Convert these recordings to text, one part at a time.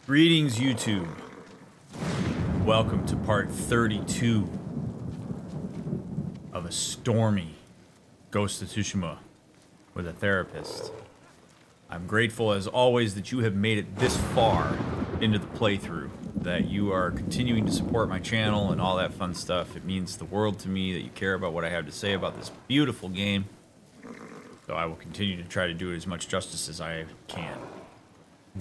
Greetings, YouTube. Welcome to part 32 of a stormy Ghost of Tsushima with a therapist. I'm grateful, as always, that you have made it this far into the playthrough, that you are continuing to support my channel and all that fun stuff. It means the world to me that you care about what I have to say about this beautiful game. So I will continue to try to do it as much justice as I can.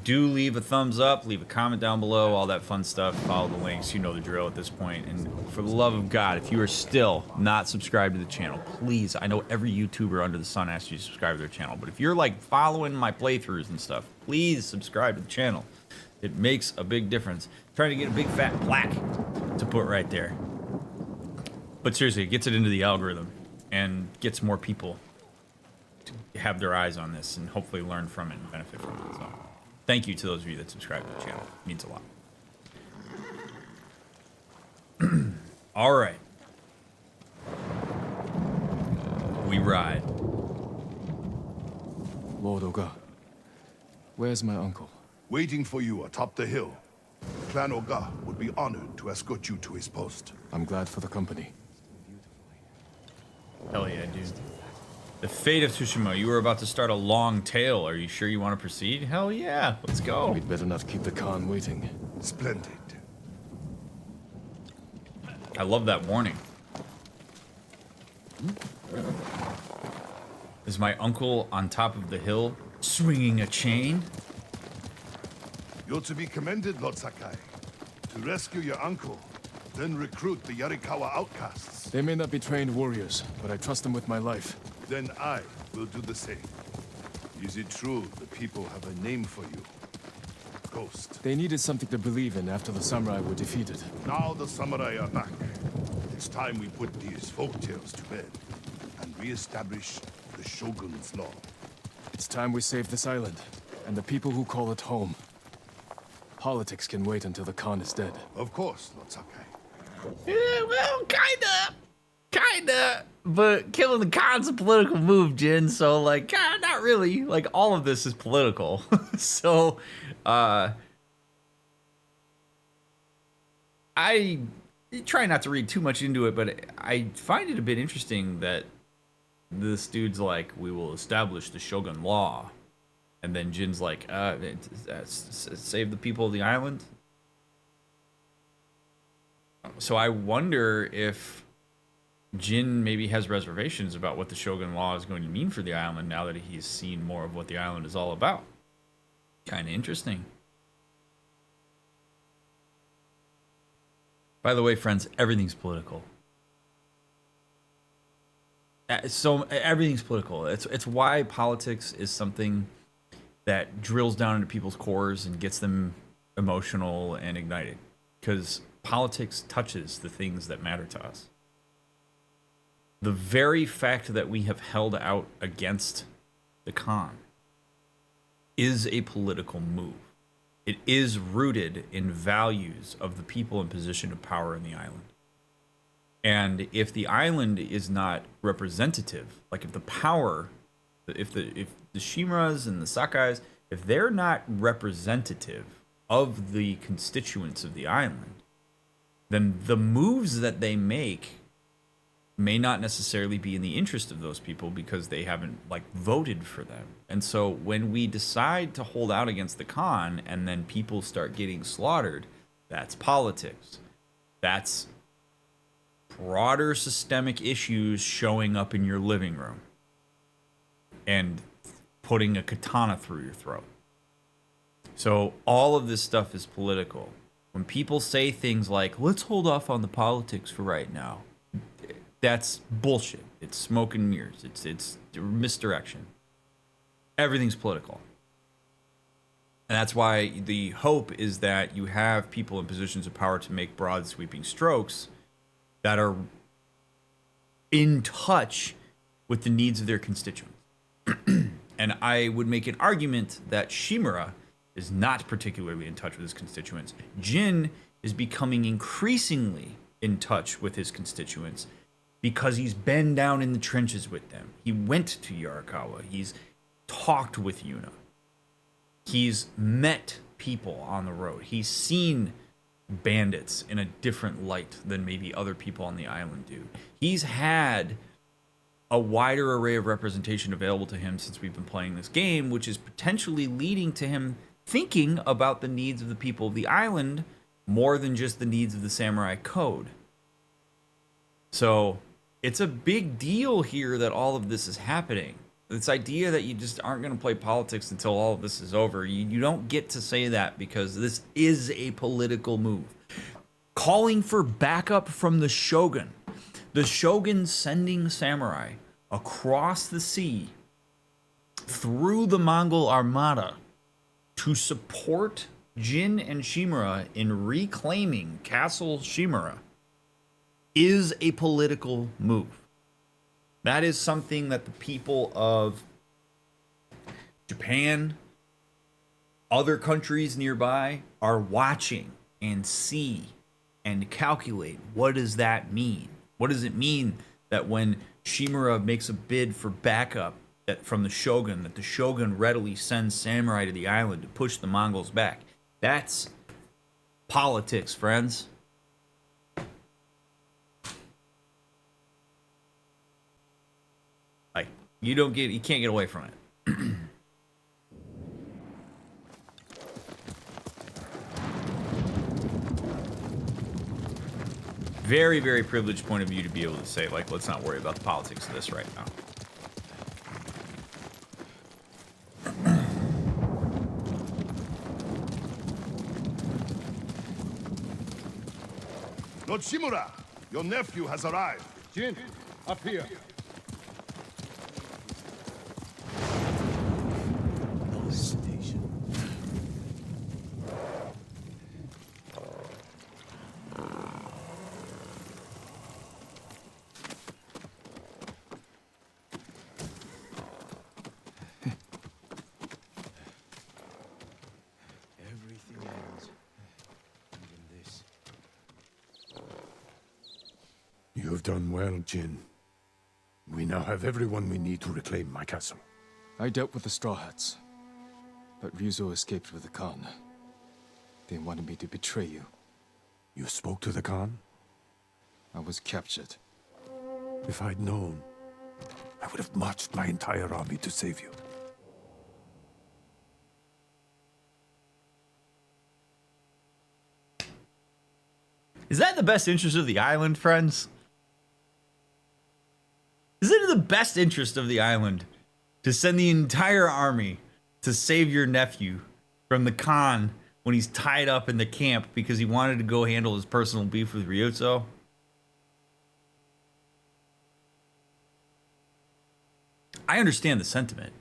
Do leave a thumbs up, leave a comment down below, all that fun stuff. Follow the links, you know the drill at this point. And for the love of God, if you are still not subscribed to the channel, please, I know every YouTuber under the sun asks you to subscribe to their channel, but if you're like following my playthroughs and stuff, please subscribe to the channel. It makes a big difference. I'm trying to get a big fat plaque to put right there. But seriously, it gets it into the algorithm and gets more people to have their eyes on this and hopefully learn from it and benefit from it. So thank you to those of you that subscribe to the channel. It means a lot. All right. We ride. Lord Oga, where's my uncle? Waiting for you atop the hill. Clan Oga would be honored to escort you to his post. I'm glad for the company. Hell yeah, dude. The fate of Tsushima. You were about to start a long tale. Are you sure you want to proceed? Hell yeah, let's go. We'd better not keep the Khan waiting. Splendid. I love that warning. Is my uncle on top of the hill swinging a chain? You're to be commended, Lord Sakai. To rescue your uncle, then recruit the Yarikawa outcasts. They may not be trained warriors, but I trust them with my life. Then I will do the same. Is it true the people have a name for you? Ghost. They needed something to believe in after the samurai were defeated. Now the samurai are back. It's time we put these folktales to bed and re-establish the Shogun's law. It's time we save this island, and the people who call it home. Politics can wait until the Khan is dead. Of course, Lord Sakai. Yeah, well, kinda. But killing the Khan's a political move, Jin. So, like, not really. Like, all of this is political. So, I try not to read too much into it, but I find it a bit interesting that this dude's like, we will establish the Shogun law. And then Jin's like, save the people of the island. So I wonder if Jin maybe has reservations about what the Shogun law is going to mean for the island now that he's seen more of what the island is all about. Kind of interesting. By the way, friends, everything's political. So everything's political. It's why politics is something that drills down into people's cores and gets them emotional and ignited. Because politics touches the things that matter to us. The very fact that we have held out against the Khan is a political move. It is rooted in values of the people in position of power in the island. And if the island is not representative, like if the power, if the Shimuras and the Sakais, if they're not representative of the constituents of the island, then the moves that they make may not necessarily be in the interest of those people because they haven't like voted for them. And so when we decide to hold out against the Khan and then people start getting slaughtered, that's politics. That's broader systemic issues showing up in your living room and putting a katana through your throat. So all of this stuff is political. When people say things like, let's hold off on the politics for right now, that's bullshit. It's smoke and mirrors. It's misdirection. Everything's political. And that's why the hope is that you have people in positions of power to make broad sweeping strokes that are in touch with the needs of their constituents. And I would make an argument that Shimura is not particularly in touch with his constituents. Jin is becoming increasingly in touch with his constituents because he's been down in the trenches with them. He went to Yarikawa. He's talked with Yuna. He's met people on the road. He's seen bandits in a different light than maybe other people on the island do. He's had a wider array of representation available to him since we've been playing this game, which is potentially leading to him thinking about the needs of the people of the island more than just the needs of the samurai code. So it's a big deal here that all of this is happening. This idea that you just aren't going to play politics until all of this is over, you don't get to say that, because this is a political move. Calling for backup from the shogun. The shogun sending samurai across the sea through the Mongol armada to support Jin and Shimura in reclaiming Castle Shimura is a political move. That is something that the people of Japan, other countries nearby, are watching and see and calculate. What does that mean? What does it mean that when Shimura makes a bid for backup from the shogun, that the shogun readily sends samurai to the island to push the Mongols back? That's politics, friends. Like, you can't get away from it. Very, very privileged point of view to be able to say, like, let's not worry about the politics of this right now. Lord Shimura, your nephew has arrived. Jin, up here. You have done well, Jin. We now have everyone we need to reclaim my castle. I dealt with the Straw Hats, but Ryuzo escaped with the Khan. They wanted me to betray you. You spoke to the Khan? I was captured. If I'd known, I would have marched my entire army to save you. Is that in the best interest of the island, friends? Is it in the best interest of the island to send the entire army to save your nephew from the Khan when he's tied up in the camp because he wanted to go handle his personal beef with Ryuzo? I understand the sentiment.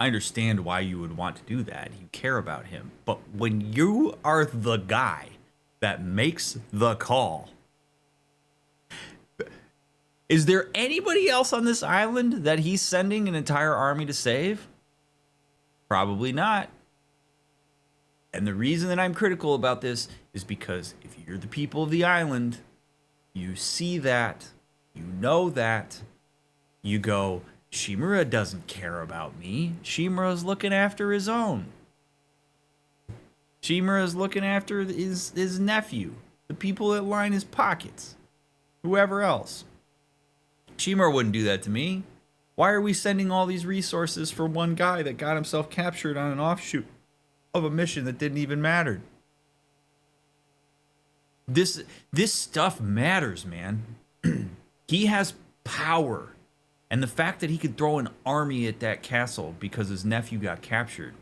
I understand why you would want to do that. You care about him. But when you are the guy that makes the call, is there anybody else on this island that he's sending an entire army to save? Probably not. And the reason that I'm critical about this is because if you're the people of the island, you see that, you know that, you go, Shimura doesn't care about me. Shimura's looking after his own. Shimura's looking after his nephew, the people that line his pockets, whoever else. Shimura wouldn't do that to me. Why are we sending all these resources for one guy that got himself captured on an offshoot of a mission that didn't even matter? This stuff matters, man. He has power. And the fact that he could throw an army at that castle because his nephew got captured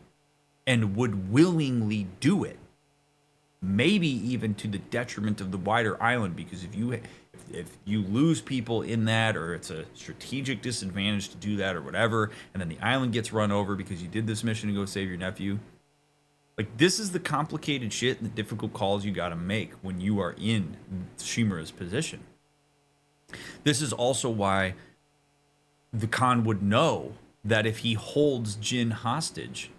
and would willingly do it, maybe even to the detriment of the wider island, because if you lose people in that, or it's a strategic disadvantage to do that or whatever, and then the island gets run over because you did this mission to go save your nephew, like, this is the complicated shit and the difficult calls you got to make when you are in Shimura's position. This is also why the Khan would know that if he holds Jin hostage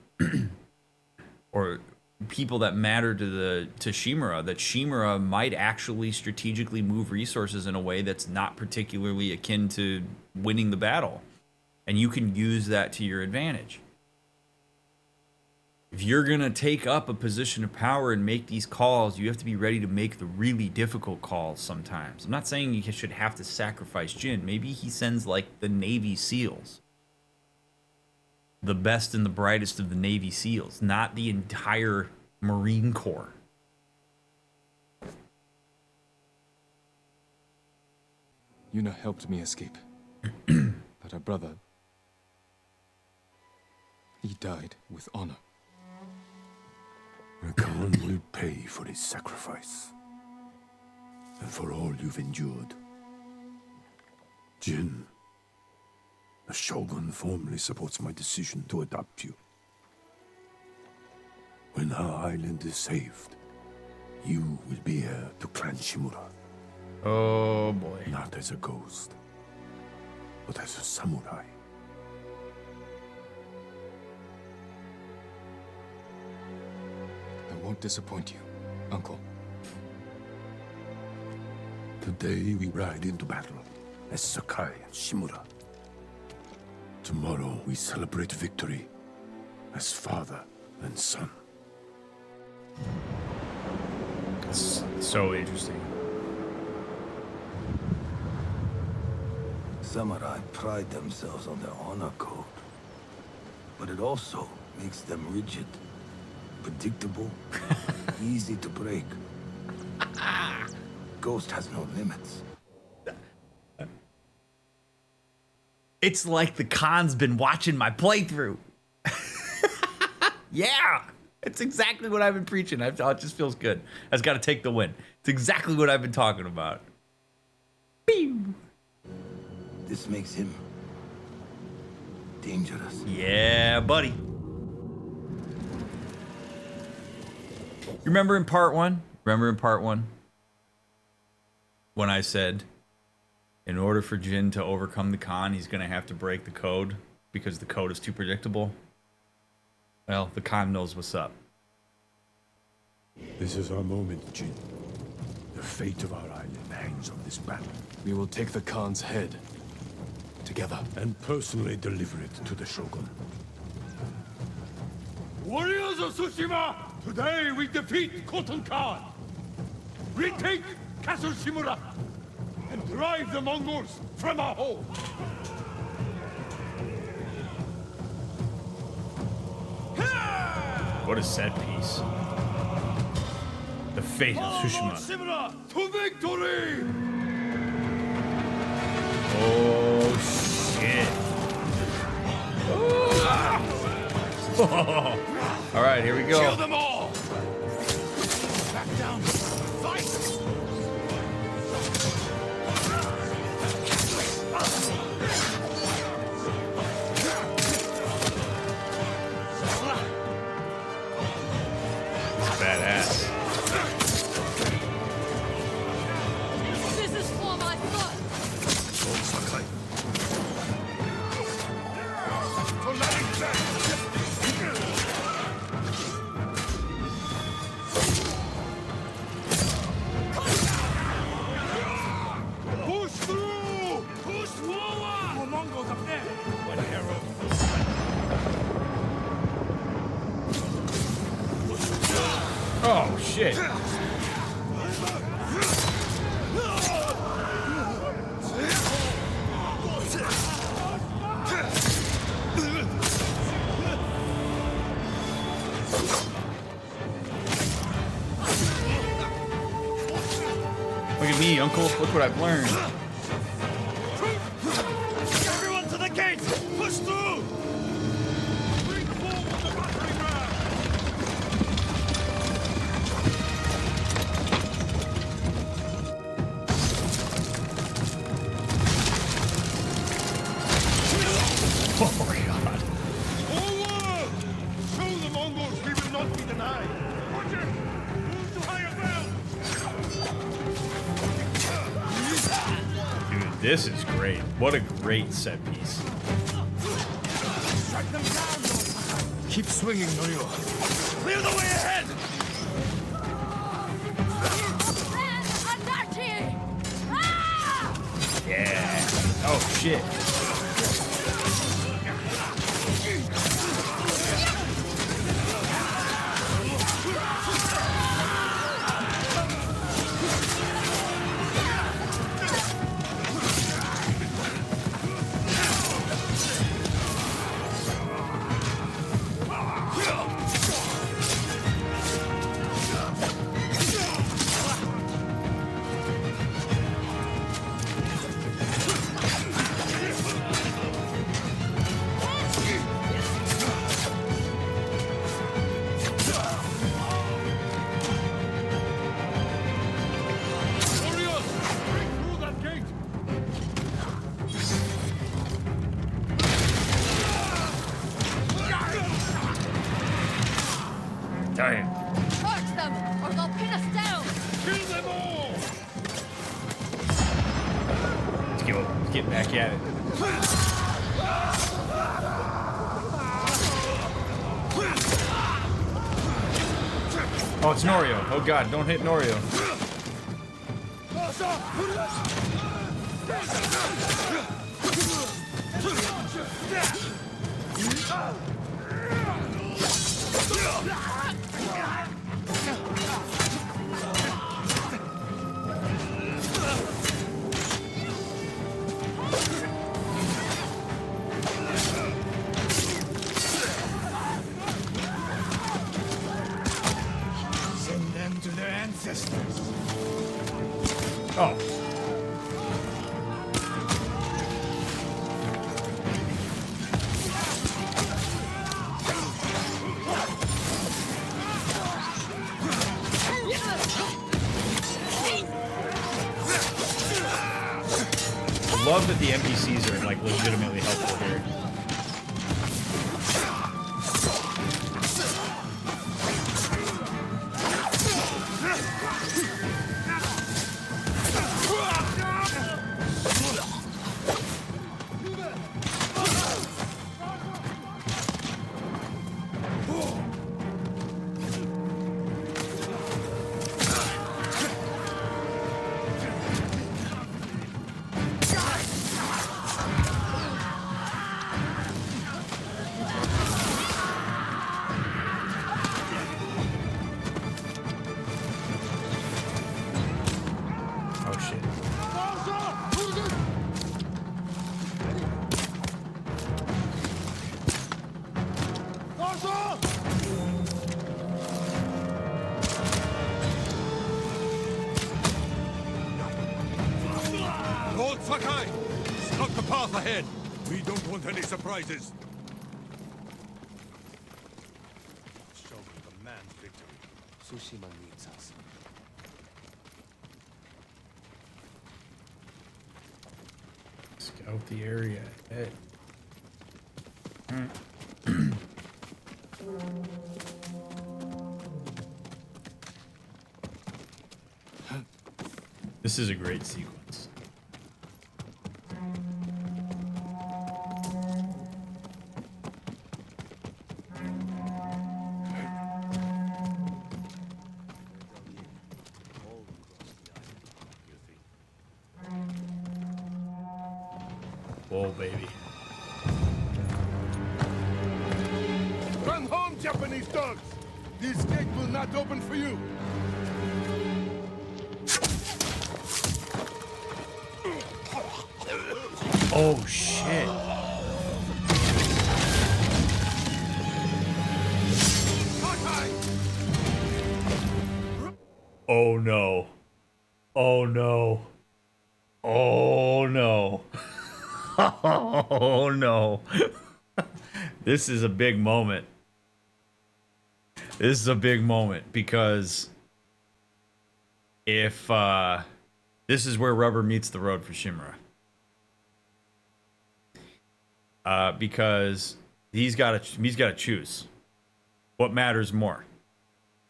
or people that matter to Shimura, that Shimura might actually strategically move resources in a way that's not particularly akin to winning the battle. And you can use that to your advantage. if you're going to take up a position of power and make these calls, you have to be ready to make the really difficult calls sometimes. I'm not saying you should have to sacrifice Jin. Maybe he sends like the Navy SEALs. The best and the brightest of the Navy SEALs, not the entire Marine Corps. Yuna helped me escape. But her brother... he died with honor. The Khan will pay for his sacrifice. And for all you've endured. Jin, the Shogun formally supports my decision to adopt you. When our island is saved, you will be heir to Clan Shimura. Oh boy. Not as a ghost, but as a samurai. I won't disappoint you, Uncle. Today we ride into battle as Sakai and Shimura. Tomorrow we celebrate victory as father and son. It's so interesting. Samurai pride themselves on their honor code. But it also makes them rigid, predictable, easy to break. Ghost has no limits. It's like the Khan's been watching my playthrough. Yeah, it's exactly what I've been preaching. It just feels good. I've got to take the win. It's exactly what I've been talking about. Pew. This makes him dangerous. Yeah, buddy. You remember in part one? When I said, in order for Jin to overcome the Khan, he's going to have to break the code because the code is too predictable? Well, the Khan knows what's up. This is our moment, Jin. The fate of our island hangs on this battle. We will take the Khan's head. Together. And personally deliver it to the Shogun. Warriors of Tsushima! Today we defeat Khoton Khan! Retake Castle Shimura! And drive the Mongols from our home! What a set piece. The fate of Tsushima. Shimura to victory! Oh, shit. All right, here we go. Kill them all! Back down! Fight! Badass. This is for my son! Sakai. Push through! Push forward! More Mongols up there! What hero? Oh, shit. Look at me, Uncle. Look what I've learned. Everyone to the gates! Push through! Bring forward the battering ram! Oh, God. Forward! Show the Mongols we will not be denied! Roger! Move to higher ground! Dude, this is great. What a great set piece. Strike them down, Lord! Keep swinging, Norio. Clear the way ahead! Anarchy! Ah! Yeah. Oh, shit. Kill them all! Let's get back at it. Oh, it's Norio. Oh god, don't hit Norio. Send them to their ancestors. Oh. Love that the NPCs are like legitimately helpful here. Oh shit. Lord Sakai! Stop the path ahead! We don't want any surprises! Shogun demands victory. Tsushima needs us. Scout the area ahead. This is a great sequence. Whoa, baby. Run home, Japanese dogs! This gate will not open for you! Oh, shit. Oh, no. Oh, no. Oh, no. Oh, no. This is a big moment. This is a big moment because if this is where rubber meets the road for Shimura. Because he's got to choose what matters more,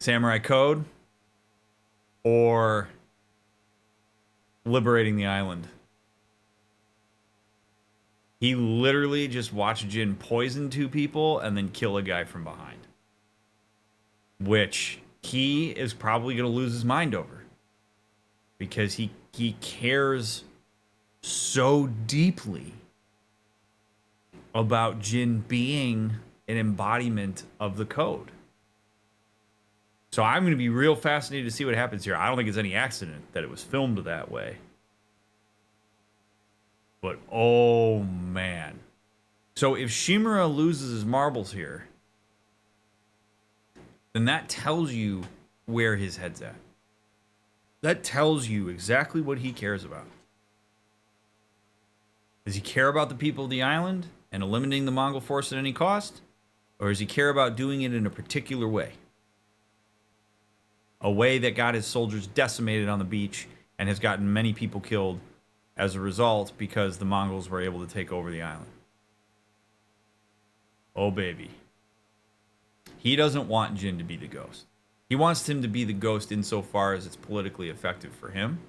Samurai Code or liberating the island. He literally just watched Jin poison 2 people and then kill a guy from behind, which he is probably going to lose his mind over because he cares so deeply about Jin being an embodiment of the code. So I'm going to be real fascinated to see what happens here. I don't think it's any accident that it was filmed that way. But oh man. So if Shimura loses his marbles here, then that tells you where his head's at. That tells you exactly what he cares about. Does he care about the people of the island and eliminating the Mongol force at any cost? Or does he care about doing it in a particular way? A way that got his soldiers decimated on the beach and has gotten many people killed as a result because the Mongols were able to take over the island. Oh, baby. He doesn't want Jin to be the ghost. He wants him to be the ghost insofar as it's politically effective for him.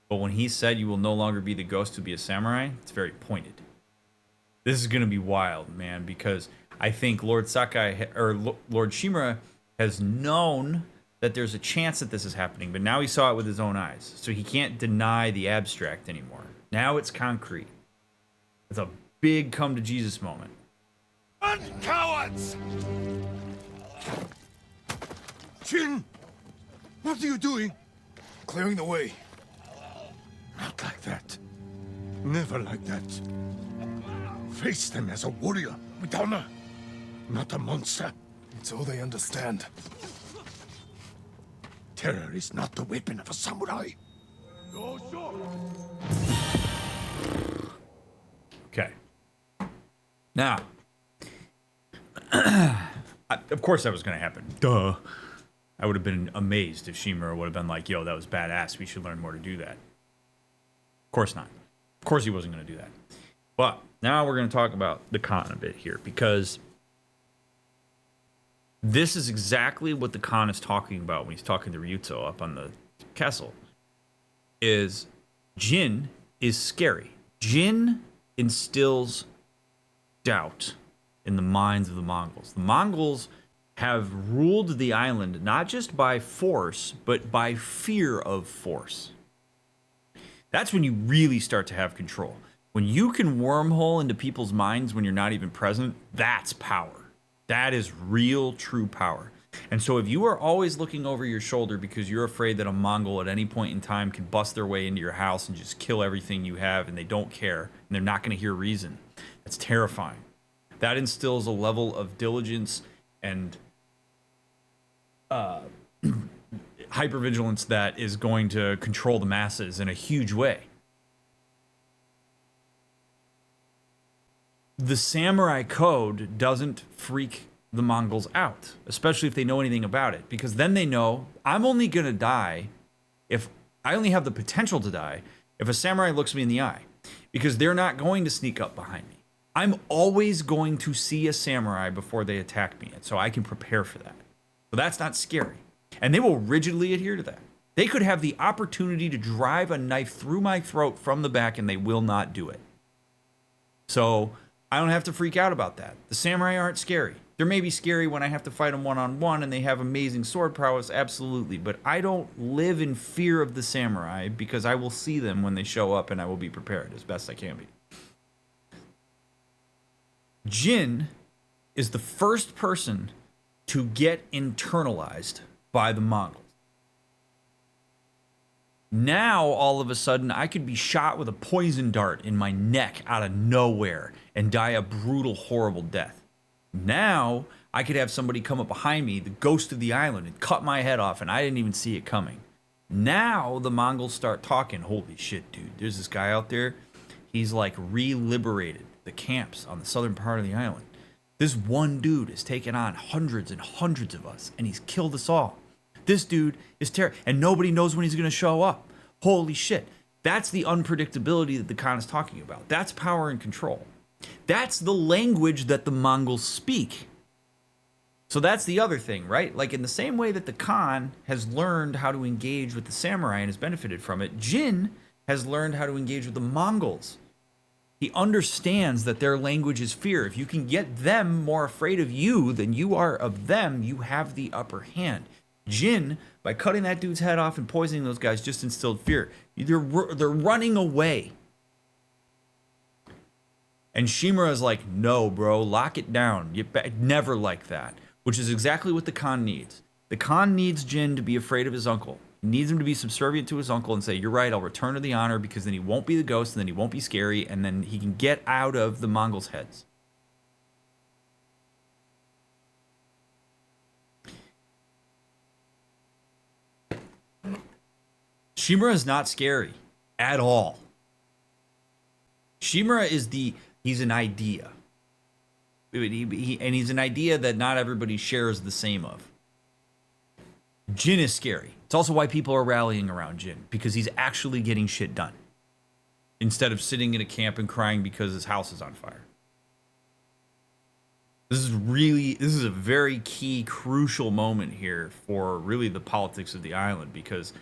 But when he said you will no longer be the ghost to be a samurai, it's very pointed. This is going to be wild, man, because I think Lord Sakai or Lord Shimura has known that there's a chance that this is happening, but now he saw it with his own eyes. So he can't deny the abstract anymore. Now it's concrete. It's a big come to Jesus moment. Cowards! Jin! What are you doing? Clearing the way. Not like that. Never like that. Face them as a warrior with honor, not a monster. It's all they understand. Terror is not the weapon of a samurai. Okay. Now, of course that was going to happen. Duh. I would have been amazed if Shimura would have been like, yo, that was badass. We should learn more to do that. Of course not. Of course he wasn't going to do that. But now we're going to talk about the Khan a bit here, because this is exactly what the Khan is talking about when he's talking to Ryuzo up on the castle. Is Jin is scary. Jin instills doubt in the minds of the Mongols. The Mongols have ruled the island not just by force, but by fear of force. That's when you really start to have control. When you can wormhole into people's minds when you're not even present, that's power. That is real, true power. And so if you are always looking over your shoulder because you're afraid that a Mongol at any point in time can bust their way into your house and just kill everything you have, and they don't care, and they're not going to hear reason, that's terrifying. That instills a level of diligence and hypervigilance that is going to control the masses in a huge way. The samurai code doesn't freak the Mongols out, especially if they know anything about it, because then they know I'm only going to die if I only have the potential to die if a samurai looks me in the eye, because they're not going to sneak up behind me. I'm always going to see a samurai before they attack me, and so I can prepare for that. So that's not scary. And they will rigidly adhere to that. They could have the opportunity to drive a knife through my throat from the back, and they will not do it. So I don't have to freak out about that. The samurai aren't scary. They may be scary when I have to fight them one-on-one and they have amazing sword prowess, absolutely. But I don't live in fear of the samurai because I will see them when they show up and I will be prepared as best I can be. Jin is the first person to get internalized by the Mongols. Now, all of a sudden, I could be shot with a poison dart in my neck out of nowhere and die a brutal, horrible death. Now, I could have somebody come up behind me, the ghost of the island, and cut my head off, and I didn't even see it coming. Now, the Mongols start talking. Holy shit, dude. There's this guy out there. He's like re-liberated the camps on the southern part of the island. This one dude has taken on hundreds and hundreds of us, and he's killed us all. This dude is terrible, and nobody knows when he's going to show up. Holy shit. That's the unpredictability that the Khan is talking about. That's power and control. That's the language that the Mongols speak. So that's the other thing, right? Like in the same way that the Khan has learned how to engage with the samurai and has benefited from it, Jin has learned how to engage with the Mongols. He understands that their language is fear. If you can get them more afraid of you than you are of them, you have the upper hand. Jin, by cutting that dude's head off and poisoning those guys, just instilled fear. They're running away. And Shimura is like, no, bro, lock it down. Never like that, which is exactly what the Khan needs. The Khan needs Jin to be afraid of his uncle. He needs him to be subservient to his uncle and say, you're right, I'll return to the honor, because then he won't be the ghost, and then he won't be scary, and then he can get out of the Mongols' heads. Shimura is not scary at all. Shimura is he's an idea. And he's an idea that not everybody shares the same of. Jin is scary. It's also why people are rallying around Jin, because he's actually getting shit done. Instead of sitting in a camp and crying because his house is on fire. This is a very key, crucial moment here for really the politics of the island, because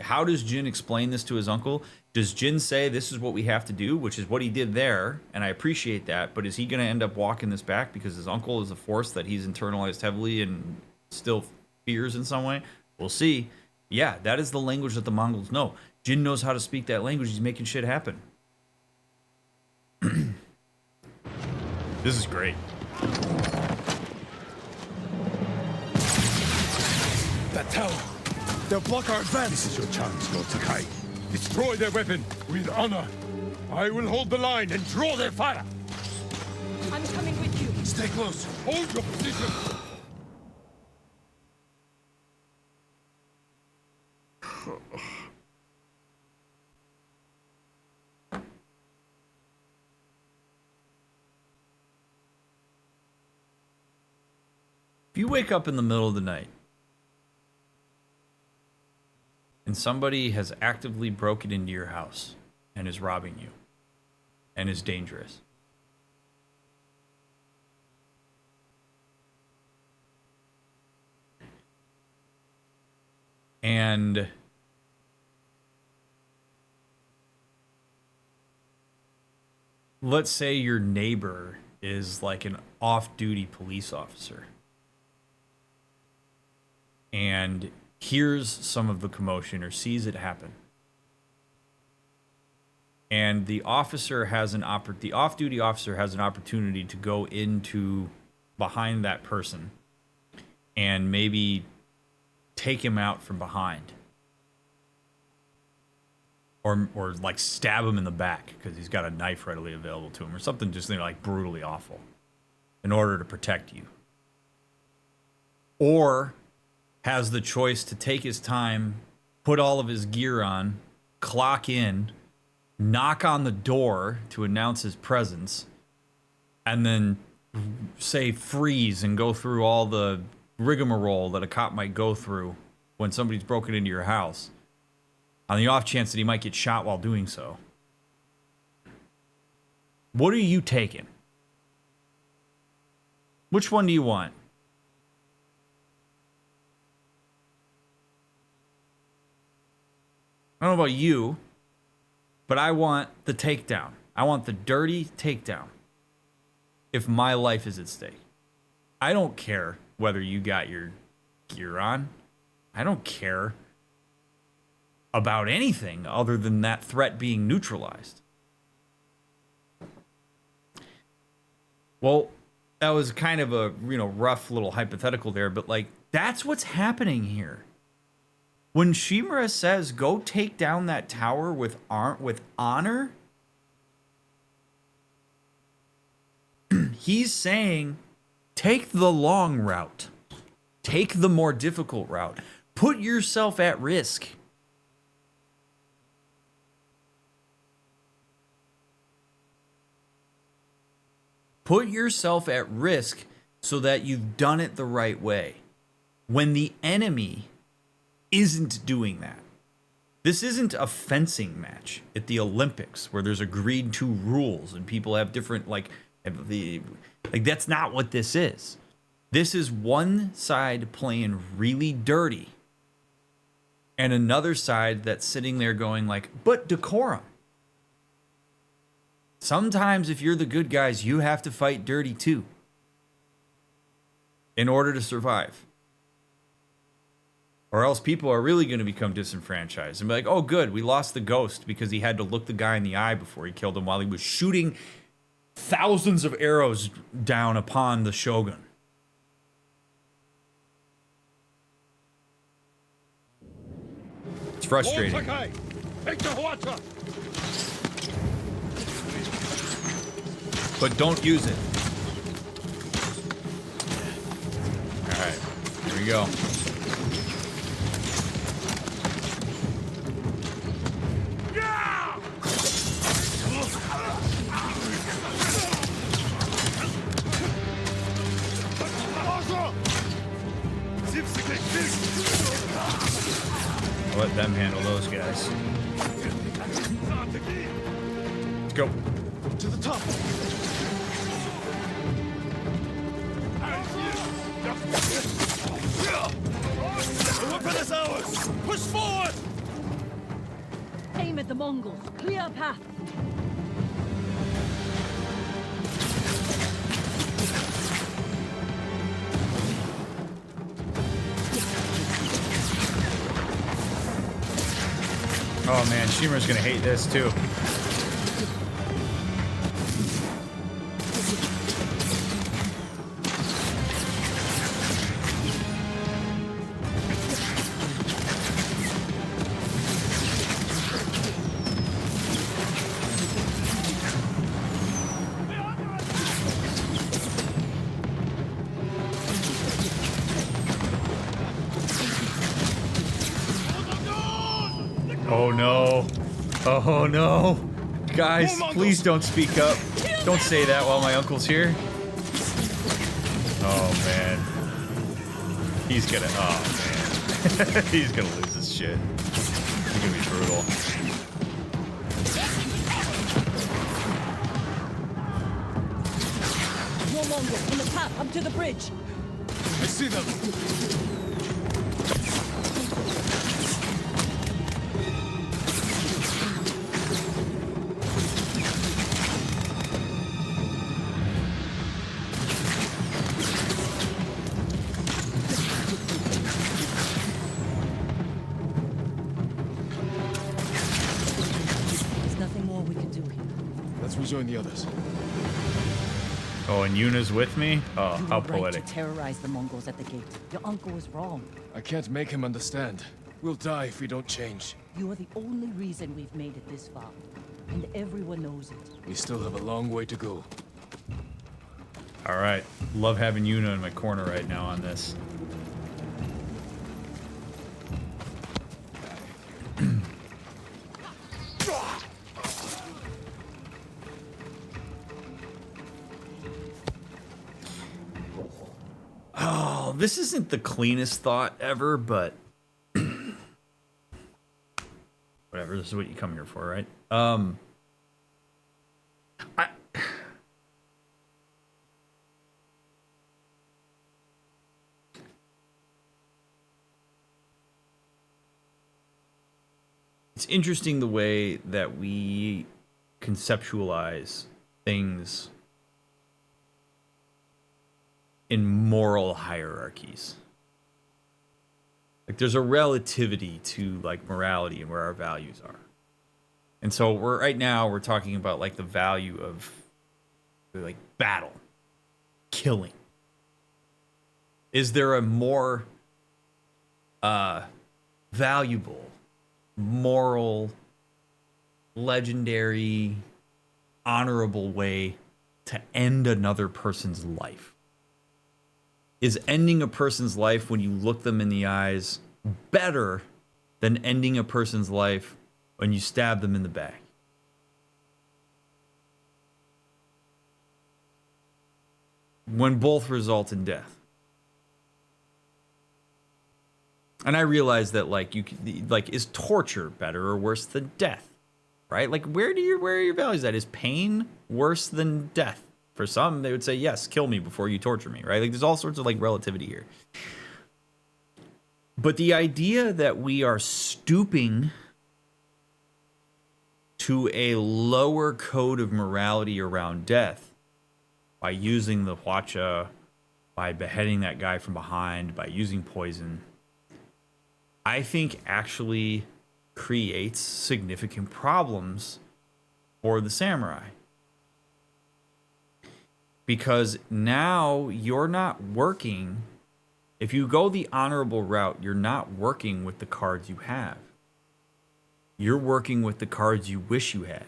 how does Jin explain this to his uncle? Does Jin say this is what we have to do, which is what he did there, and I appreciate that, but is he going to end up walking this back because his uncle is a force that he's internalized heavily and still fears in some way? We'll see. Yeah, that is the language that the Mongols know. Jin knows how to speak that language. He's making shit happen. This is great. That tower! They'll block our advance! This is your chance, Lord Sakai. Destroy their weapon with honor! I will hold the line and draw their fire! I'm coming with you. Stay close! Hold your position! If you wake up in the middle of the night and somebody has actively broken into your house and is robbing you and is dangerous, and let's say your neighbor is like an off-duty police officer and hears some of the commotion or sees it happen, and the officer has the off-duty officer has an opportunity to go into behind that person and maybe take him out from behind, or like stab him in the back because he's got a knife readily available to him, or something just like brutally awful in order to protect you, or has the choice to take his time, put all of his gear on, clock in, knock on the door to announce his presence, and then say freeze and go through all the rigmarole that a cop might go through when somebody's broken into your house, on the off chance that he might get shot while doing so. What are you taking? Which one do you want? I don't know about you, but I want the takedown. I want the dirty takedown if my life is at stake. I don't care whether you got your gear on. I don't care about anything other than that threat being neutralized. Well, that was kind of a, rough little hypothetical there, but like that's what's happening here. When Shimura says, go take down that tower with honor, he's saying, take the long route. Take the more difficult route. Put yourself at risk. Put yourself at risk so that you've done it the right way. When the enemy isn't doing that. This isn't a fencing match at the Olympics where there's agreed to rules and people have different that's not what this is. This is one side playing really dirty and another side that's sitting there going but decorum. Sometimes if you're the good guys, you have to fight dirty too in order to survive. Or else people are really going to become disenfranchised and be like, oh, good, we lost the ghost because he had to look the guy in the eye before he killed him while he was shooting thousands of arrows down upon the shogun. It's frustrating. Lord Sakai, take the Huacha! But don't use it. All right, here we go. I'll let them handle those guys. Let's go. To the top! Push forward! Aim at the Mongols. Clear a path. Oh man, Shimmer's gonna hate this too. Oh no. Oh no. Guys, please don't speak up. Don't say that while my uncle's here. Oh man. He's gonna, oh man. He's gonna lose his shit. It's gonna be brutal. More Mongols in the path up to the bridge. I see them. There's nothing more we can do here. Let's rejoin the others. Oh, and Yuna's with me? Oh, You how were right poetic. to terrorize the Mongols at the gate. Your uncle was wrong. I can't make him understand. We'll die if we don't change. You are the only reason we've made it this far. And everyone knows it. We still have a long way to go. Alright. Love having Yuna in my corner right now on this. Oh, this isn't the cleanest thought ever, but whatever, this is what you come here for, right? It's interesting the way that we conceptualize things in moral hierarchies. Like there's a relativity to like morality and where our values are. And so right now we're talking about like the value of like battle, killing. Is there a more valuable, moral, legendary, honorable way to end another person's life? Is ending a person's life when you look them in the eyes better than ending a person's life when you stab them in the back? When both result in death. And I realize that like is torture better or worse than death? Right? Like where are your values at? Is pain worse than death? For some, they would say, yes, kill me before you torture me, right? Like there's all sorts of like relativity here. But the idea that we are stooping to a lower code of morality around death by using the Hwacha, by beheading that guy from behind, by using poison, I think actually creates significant problems for the samurai. Because now you're not working, if you go the honorable route, you're not working with the cards you have. You're working with the cards you wish you had.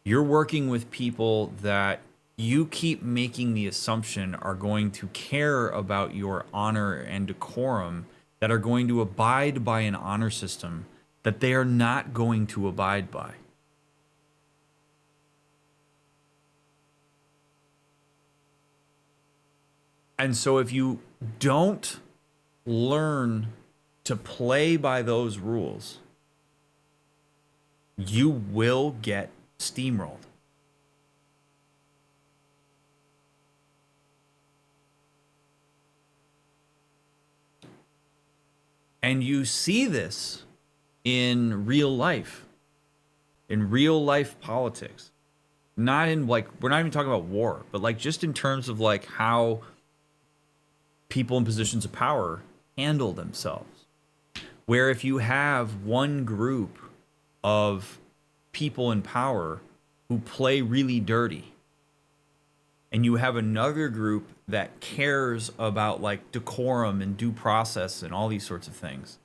You're working with people that you keep making the assumption are going to care about your honor and decorum, that are going to abide by an honor system that they are not going to abide by. And so if you don't learn to play by those rules, you will get steamrolled. And you see this in real life politics. Not in like, we're not even talking about war, but like just in terms of like how people in positions of power handle themselves. Where if you have one group of people in power who play really dirty, and you have another group that cares about like decorum and due process and all these sorts of things,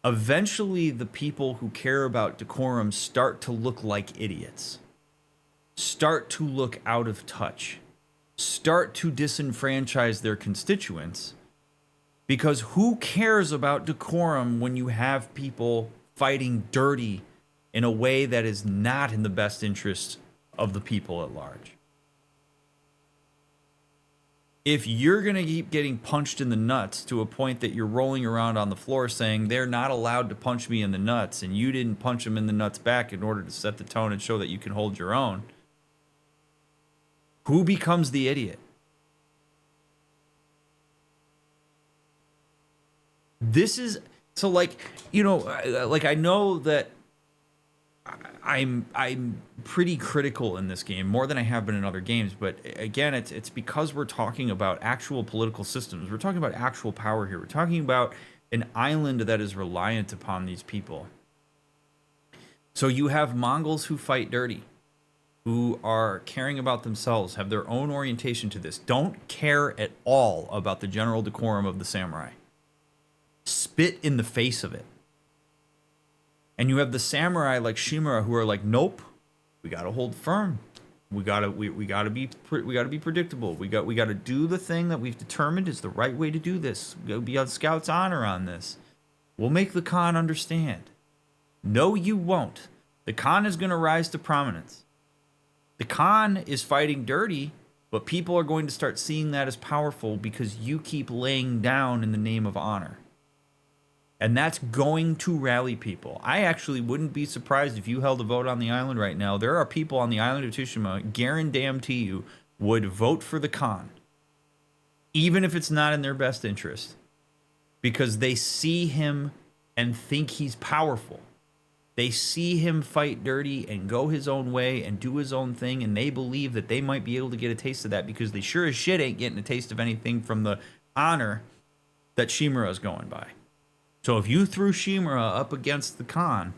eventually the people who care about decorum start to look like idiots, start to look out of touch, start to disenfranchise their constituents, because who cares about decorum when you have people fighting dirty in a way that is not in the best interest of the people at large? If you're going to keep getting punched in the nuts to a point that you're rolling around on the floor saying they're not allowed to punch me in the nuts, and you didn't punch them in the nuts back in order to set the tone and show that you can hold your own, who becomes the idiot? This is so like, you know, like I know that I'm pretty critical in this game, more than I have been in other games, but again, it's because we're talking about actual political systems. We're talking about actual power here. We're talking about an island that is reliant upon these people. So you have Mongols who fight dirty, who are caring about themselves, have their own orientation to this, don't care at all about the general decorum of the samurai. Spit in the face of it. And you have the samurai like Shimura who are like, nope, we gotta hold firm. We gotta be predictable. We gotta do the thing that we've determined is the right way to do this. We gotta be on Scout's honor on this. We'll make the Khan understand. No, you won't. The Khan is gonna rise to prominence. The Khan is fighting dirty, but people are going to start seeing that as powerful because you keep laying down in the name of honor. And that's going to rally people. I actually wouldn't be surprised if you held a vote on the island right now. There are people on the island of Tsushima, guarantee you, would vote for the Khan, even if it's not in their best interest, because they see him and think he's powerful. They see him fight dirty and go his own way and do his own thing, and they believe that they might be able to get a taste of that because they sure as shit ain't getting a taste of anything from the honor that Shimura's going by. So if you threw Shimura up against the Khan,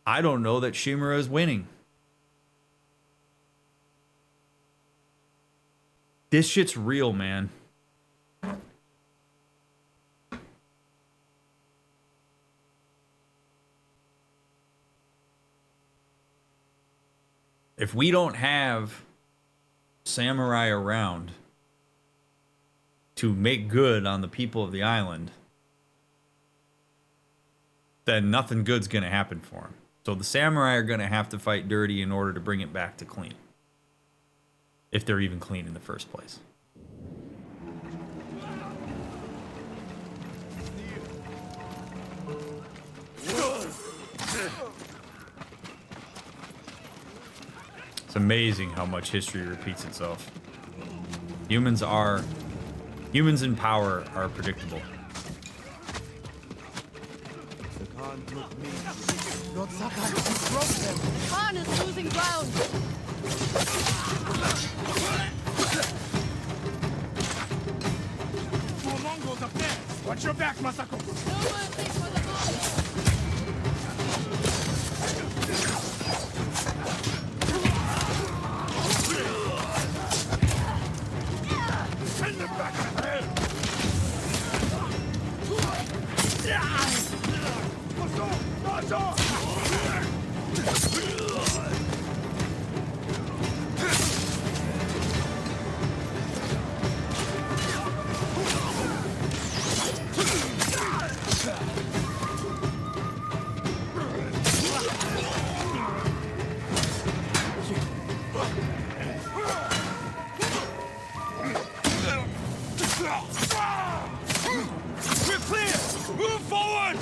I don't know that Shimura is winning. This shit's real, man. If we don't have samurai around to make good on the people of the island, then nothing good's going to happen for them. So the samurai are going to have to fight dirty in order to bring it back to clean. If they're even clean in the first place. It's amazing how much history repeats itself. Humans in power are predictable. The Khan took me. Lord Sakai broke them. The Khan is losing ground. More Mongols up there! Watch your back, Masako! No mercy for the Mongols! Send them back to hell! We're clear! Move forward!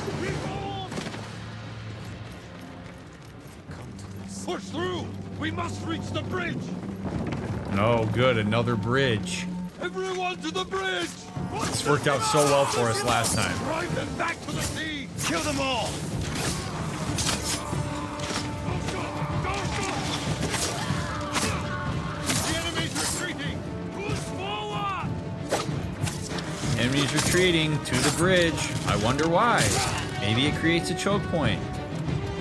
Push through! We must reach the bridge! No, good, another bridge. Everyone to the bridge! This worked out so well for us last time. Drive them back to the sea! Kill them all! The enemy's retreating! Push forward! Enemies retreating to the bridge. I wonder why. Maybe it creates a choke point.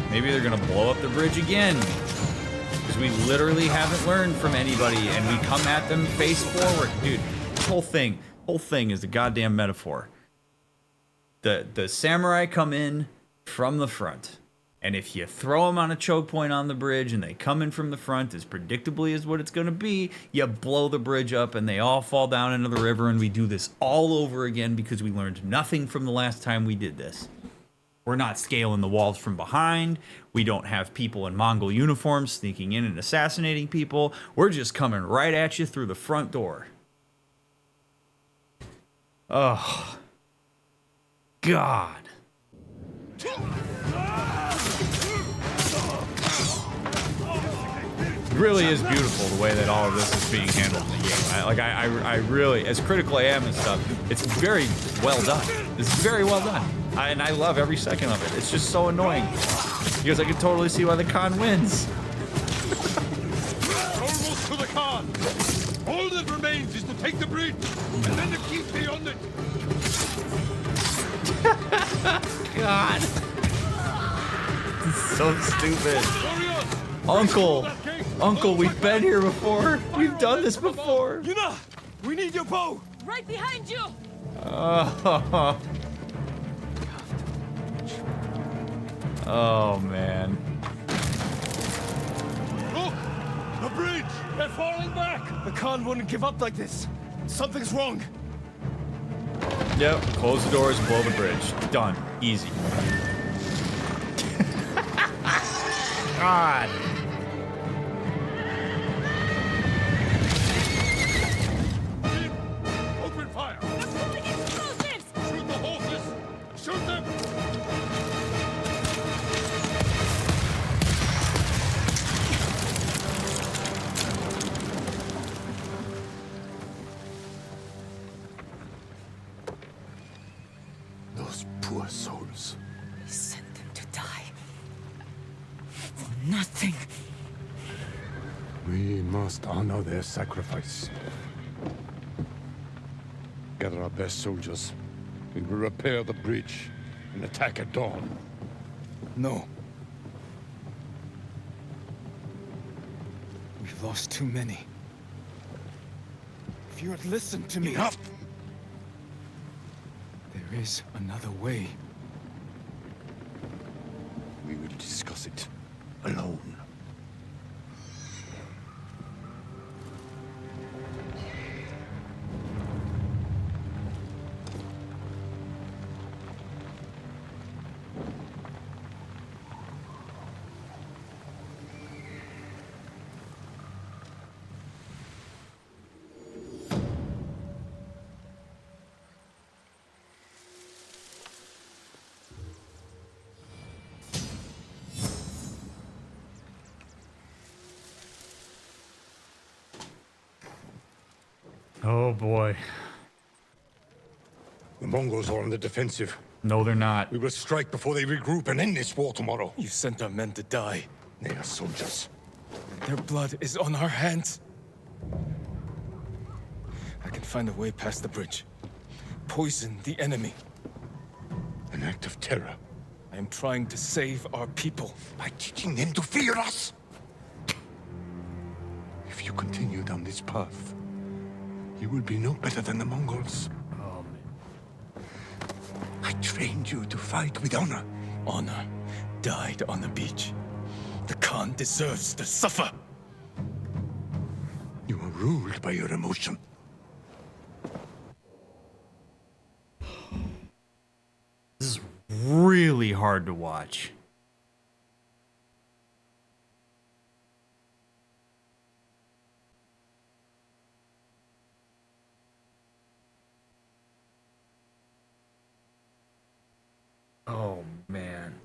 Maybe they're gonna blow up the bridge again. Because we literally haven't learned from anybody and we come at them face forward. Dude, this whole thing is a goddamn metaphor. The samurai come in from the front. And if you throw them on a choke point on the bridge and they come in from the front as predictably as what it's going to be, you blow the bridge up and they all fall down into the river, and we do this all over again because we learned nothing from the last time we did this. We're not scaling the walls from behind. We don't have people in Mongol uniforms sneaking in and assassinating people. We're just coming right at you through the front door. Oh, God. It really is beautiful the way that all of this is being handled in the game. I really, as critical I am and stuff, it's very well done. This is very well done. And I love every second of it. It's just so annoying because I can totally see why the Khan wins. Almost to the Khan! All that remains is to take the bridge, and then to keep beyond it! God. This is so stupid. Uncle, we've been here before. We've done this before. Yuna, we need your bow. Right behind you! Oh. Oh, man. Look! The bridge! They're falling back! The Khan wouldn't give up like this. Something's wrong. Yep, close the doors and blow the bridge. Done. Easy. God. Open fire! I'm throwing explosives! Shoot the horses! Shoot them! Those poor souls. We sent them to die. For nothing. We must honor their sacrifice. Gather our best soldiers. We will repair the bridge and attack at dawn. No. We've lost too many. If you had listened to me... Enough! There is another way. We will discuss it alone. Oh, boy. The Mongols are on the defensive. No, they're not. We will strike before they regroup and end this war tomorrow. You sent our men to die. They are soldiers. Their blood is on our hands. I can find a way past the bridge. Poison the enemy. An act of terror. I am trying to save our people. By teaching them to fear us. If you continue down this path, you will be no better than the Mongols. Oh, man. I trained you to fight with honor. Honor died on the beach. The Khan deserves to suffer. You are ruled by your emotion. This is really hard to watch. Oh, man.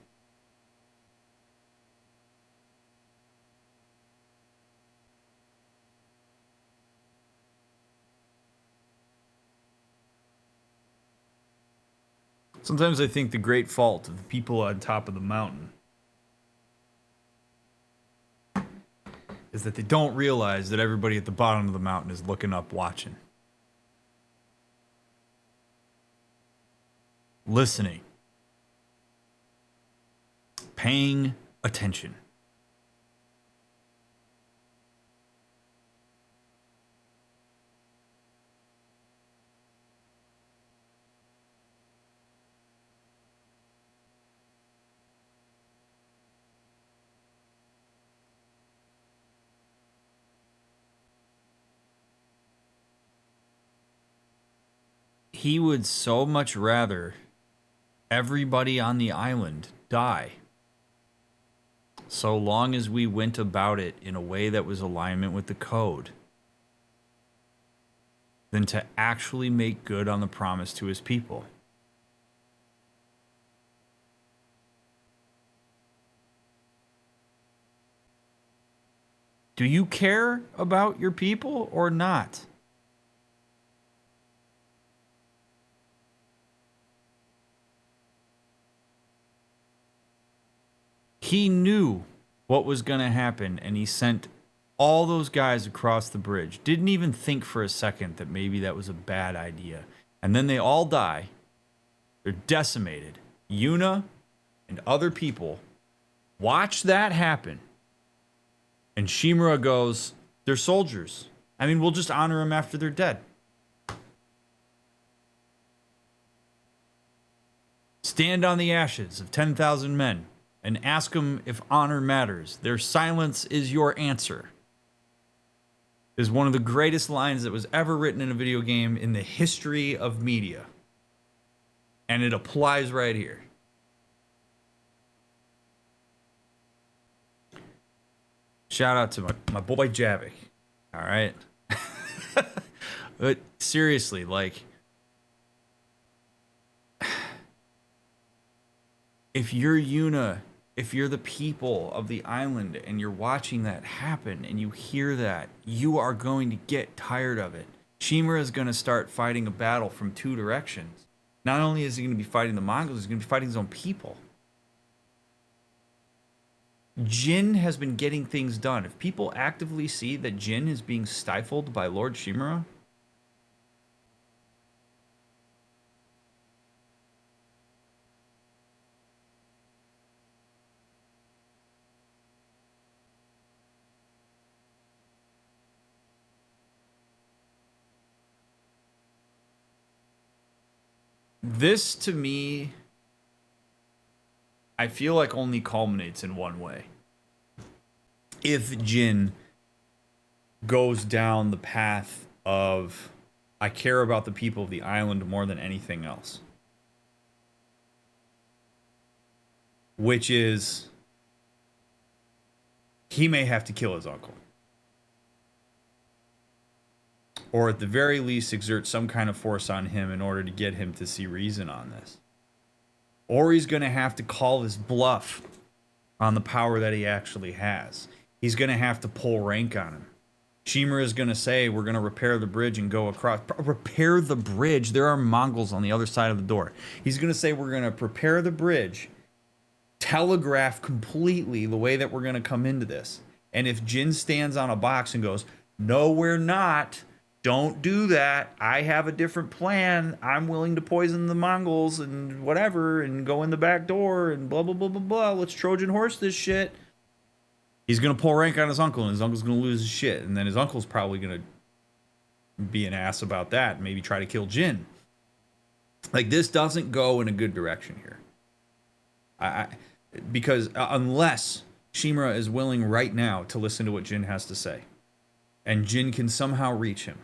Sometimes I think the great fault of the people on top of the mountain is that they don't realize that everybody at the bottom of the mountain is looking up, watching, listening, paying attention. He would so much rather everybody on the island die, so long as we went about it in a way that was alignment with the code, than to actually make good on the promise to his people. Do you care about your people or not? He knew what was going to happen, and he sent all those guys across the bridge. Didn't even think for a second that maybe that was a bad idea. And then they all die. They're decimated. Yuna and other people watch that happen. And Shimura goes, they're soldiers. I mean, we'll just honor them after they're dead. Stand on the ashes of 10,000 men and ask them if honor matters. Their silence is your answer. Is one of the greatest lines that was ever written in a video game in the history of media. And it applies right here. Shout out to my boy Javik. All right. But seriously, like, if you're Yuna, if you're the people of the island and you're watching that happen and you hear that, you are going to get tired of it. Shimura is going to start fighting a battle from two directions. Not only is he going to be fighting the Mongols, he's going to be fighting his own people. Jin has been getting things done. If people actively see that Jin is being stifled by Lord Shimura, this, to me, I feel like only culminates in one way. If Jin goes down the path of, I care about the people of the island more than anything else. Which is, he may have to kill his uncle. Or at the very least exert some kind of force on him in order to get him to see reason on this. Or he's going to have to call his bluff on the power that he actually has. He's going to have to pull rank on him. Shimura is going to say, we're going to repair the bridge and go across. Repair the bridge? There are Mongols on the other side of the door. He's going to say, we're going to prepare the bridge, telegraph completely the way that we're going to come into this. And if Jin stands on a box and goes, no, we're not. Don't do that. I have a different plan. I'm willing to poison the Mongols and whatever and go in the back door and blah, blah, blah, blah, blah. Let's Trojan horse this shit. He's going to pull rank on his uncle, and his uncle's going to lose his shit. And then his uncle's probably going to be an ass about that and maybe try to kill Jin. Like, this doesn't go in a good direction here. Because unless Shimura is willing right now to listen to what Jin has to say, and Jin can somehow reach him.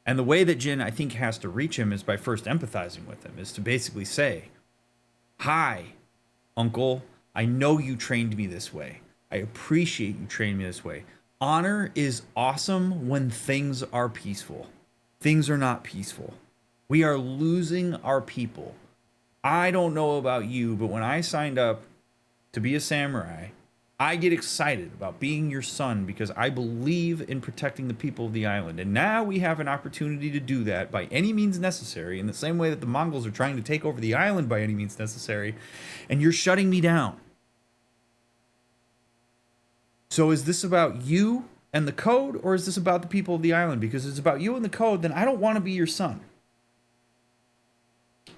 And the way that Jin, I think, has to reach him is by first empathizing with him, is to basically say, hi, uncle, I know you trained me this way. I appreciate you training me this way. Honor is awesome when things are peaceful. Things are not peaceful. We are losing our people. I don't know about you, but when I signed up to be a samurai, I get excited about being your son because I believe in protecting the people of the island. And now we have an opportunity to do that by any means necessary, in the same way that the Mongols are trying to take over the island by any means necessary. And you're shutting me down. So is this about you and the code, or is this about the people of the island? Because if it's about you and the code, then I don't want to be your son.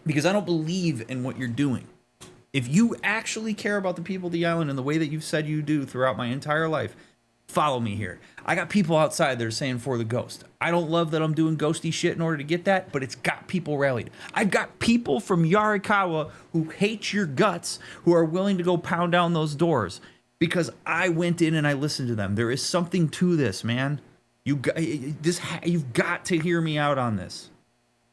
Because I don't believe in what you're doing. If you actually care about the people of the island in the way that you've said you do throughout my entire life, follow me here. I got people outside that are saying for the ghost. I don't love that I'm doing ghosty shit in order to get that, but it's got people rallied. I've got people from Yarikawa who hate your guts, who are willing to go pound down those doors because I went in and I listened to them. There is something to this, man. You've got to hear me out on this.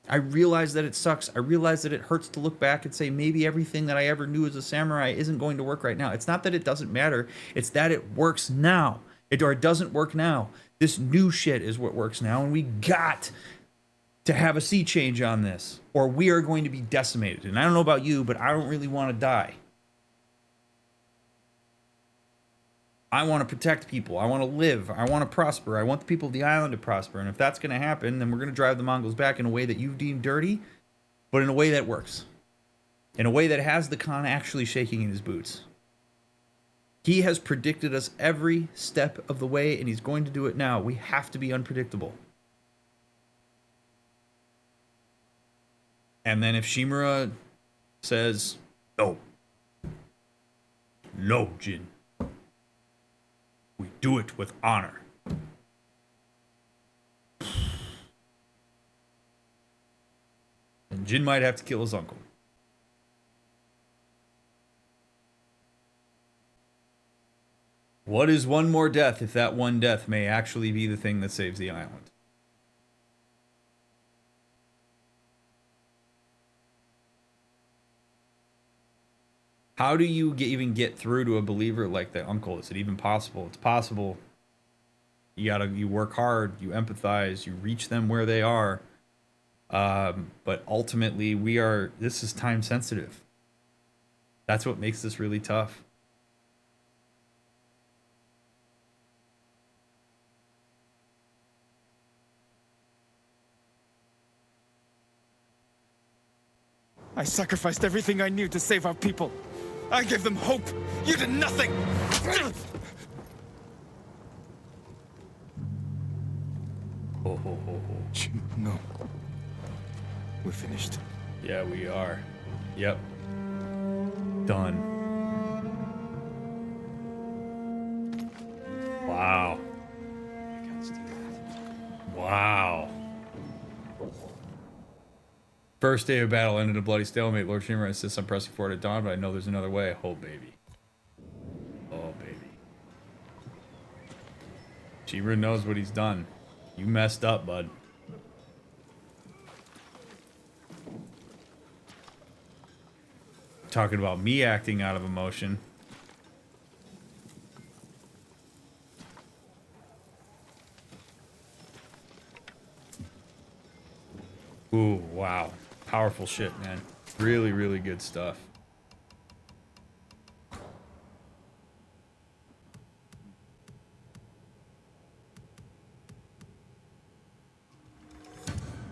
I realize that it sucks. I realize that it hurts to look back and say maybe everything that I ever knew as a samurai isn't going to work right now. It's not that it doesn't matter. It's that it works now. It doesn't work now. This new shit is what works now, and we got to have a sea change on this, or we are going to be decimated. And I don't know about you, but I don't really want to die. I want to protect people. I want to live. I want to prosper. I want the people of the island to prosper. And if that's going to happen, then we're going to drive the Mongols back in a way that you've deemed dirty, but in a way that works. In a way that has the Khan actually shaking in his boots. He has predicted us every step of the way, and he's going to do it now. We have to be unpredictable. And then if Shimura says, no. No, Jin. We do it with honor. And Jin might have to kill his uncle. What is one more death if that one death may actually be the thing that saves the island? How do you even get through to a believer like that uncle? Is it even possible? It's possible. You work hard, you empathize, you reach them where they are. But ultimately, this is time sensitive. That's what makes this really tough. I sacrificed everything I knew to save our people. I gave them hope. You did nothing! No. We're finished. Yeah, we are. Yep. Done. Wow. Wow. First day of battle ended a bloody stalemate. Lord Shimura insists on pressing forward at dawn, but I know there's another way. Oh, baby. Oh, baby. Shimura knows what he's done. You messed up, bud. Talking about me acting out of emotion. Ooh, wow. Powerful shit, man. Really, really good stuff.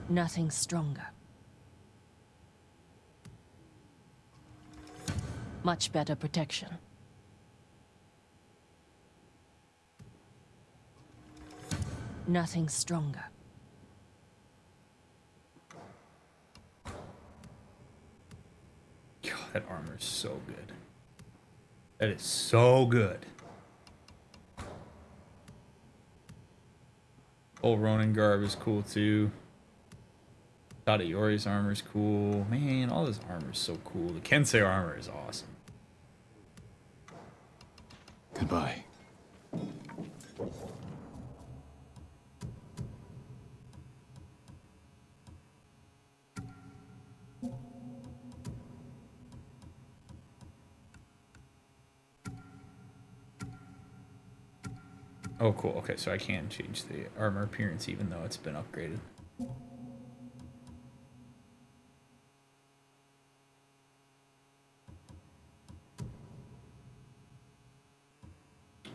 Nothing stronger. Much better protection. Nothing stronger. God, that armor is so good. That is so good. Old Ronin garb is cool too. Tadayori's armor is cool. Man, all this armor is so cool. The Kensei armor is awesome. Goodbye. Oh, cool. Okay, so I can change the armor appearance even though it's been upgraded.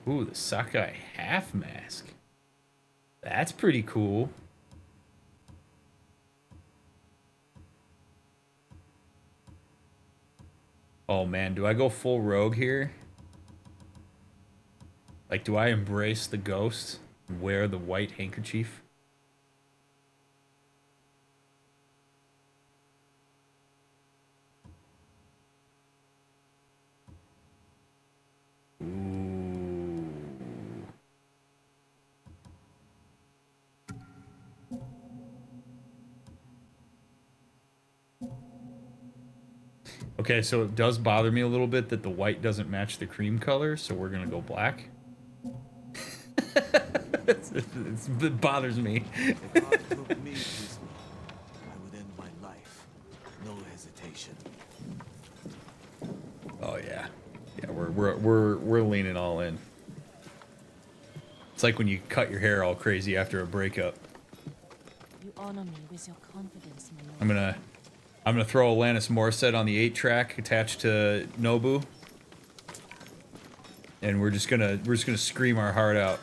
Ooh, the Sakai half mask. That's pretty cool. Oh man, do I go full rogue here? Like, do I embrace the ghost and wear the white handkerchief? Ooh. Okay, so it does bother me a little bit that the white doesn't match the cream color, so we're gonna go black. It bothers me. If God took me this way, I would end my life. No hesitation. Oh yeah, yeah, we're leaning all in. It's like when you cut your hair all crazy after a breakup. You honor me with your confidence, my lord. I'm gonna throw Alanis Morissette on the 8-track attached to Nobu, and we're just gonna scream our heart out.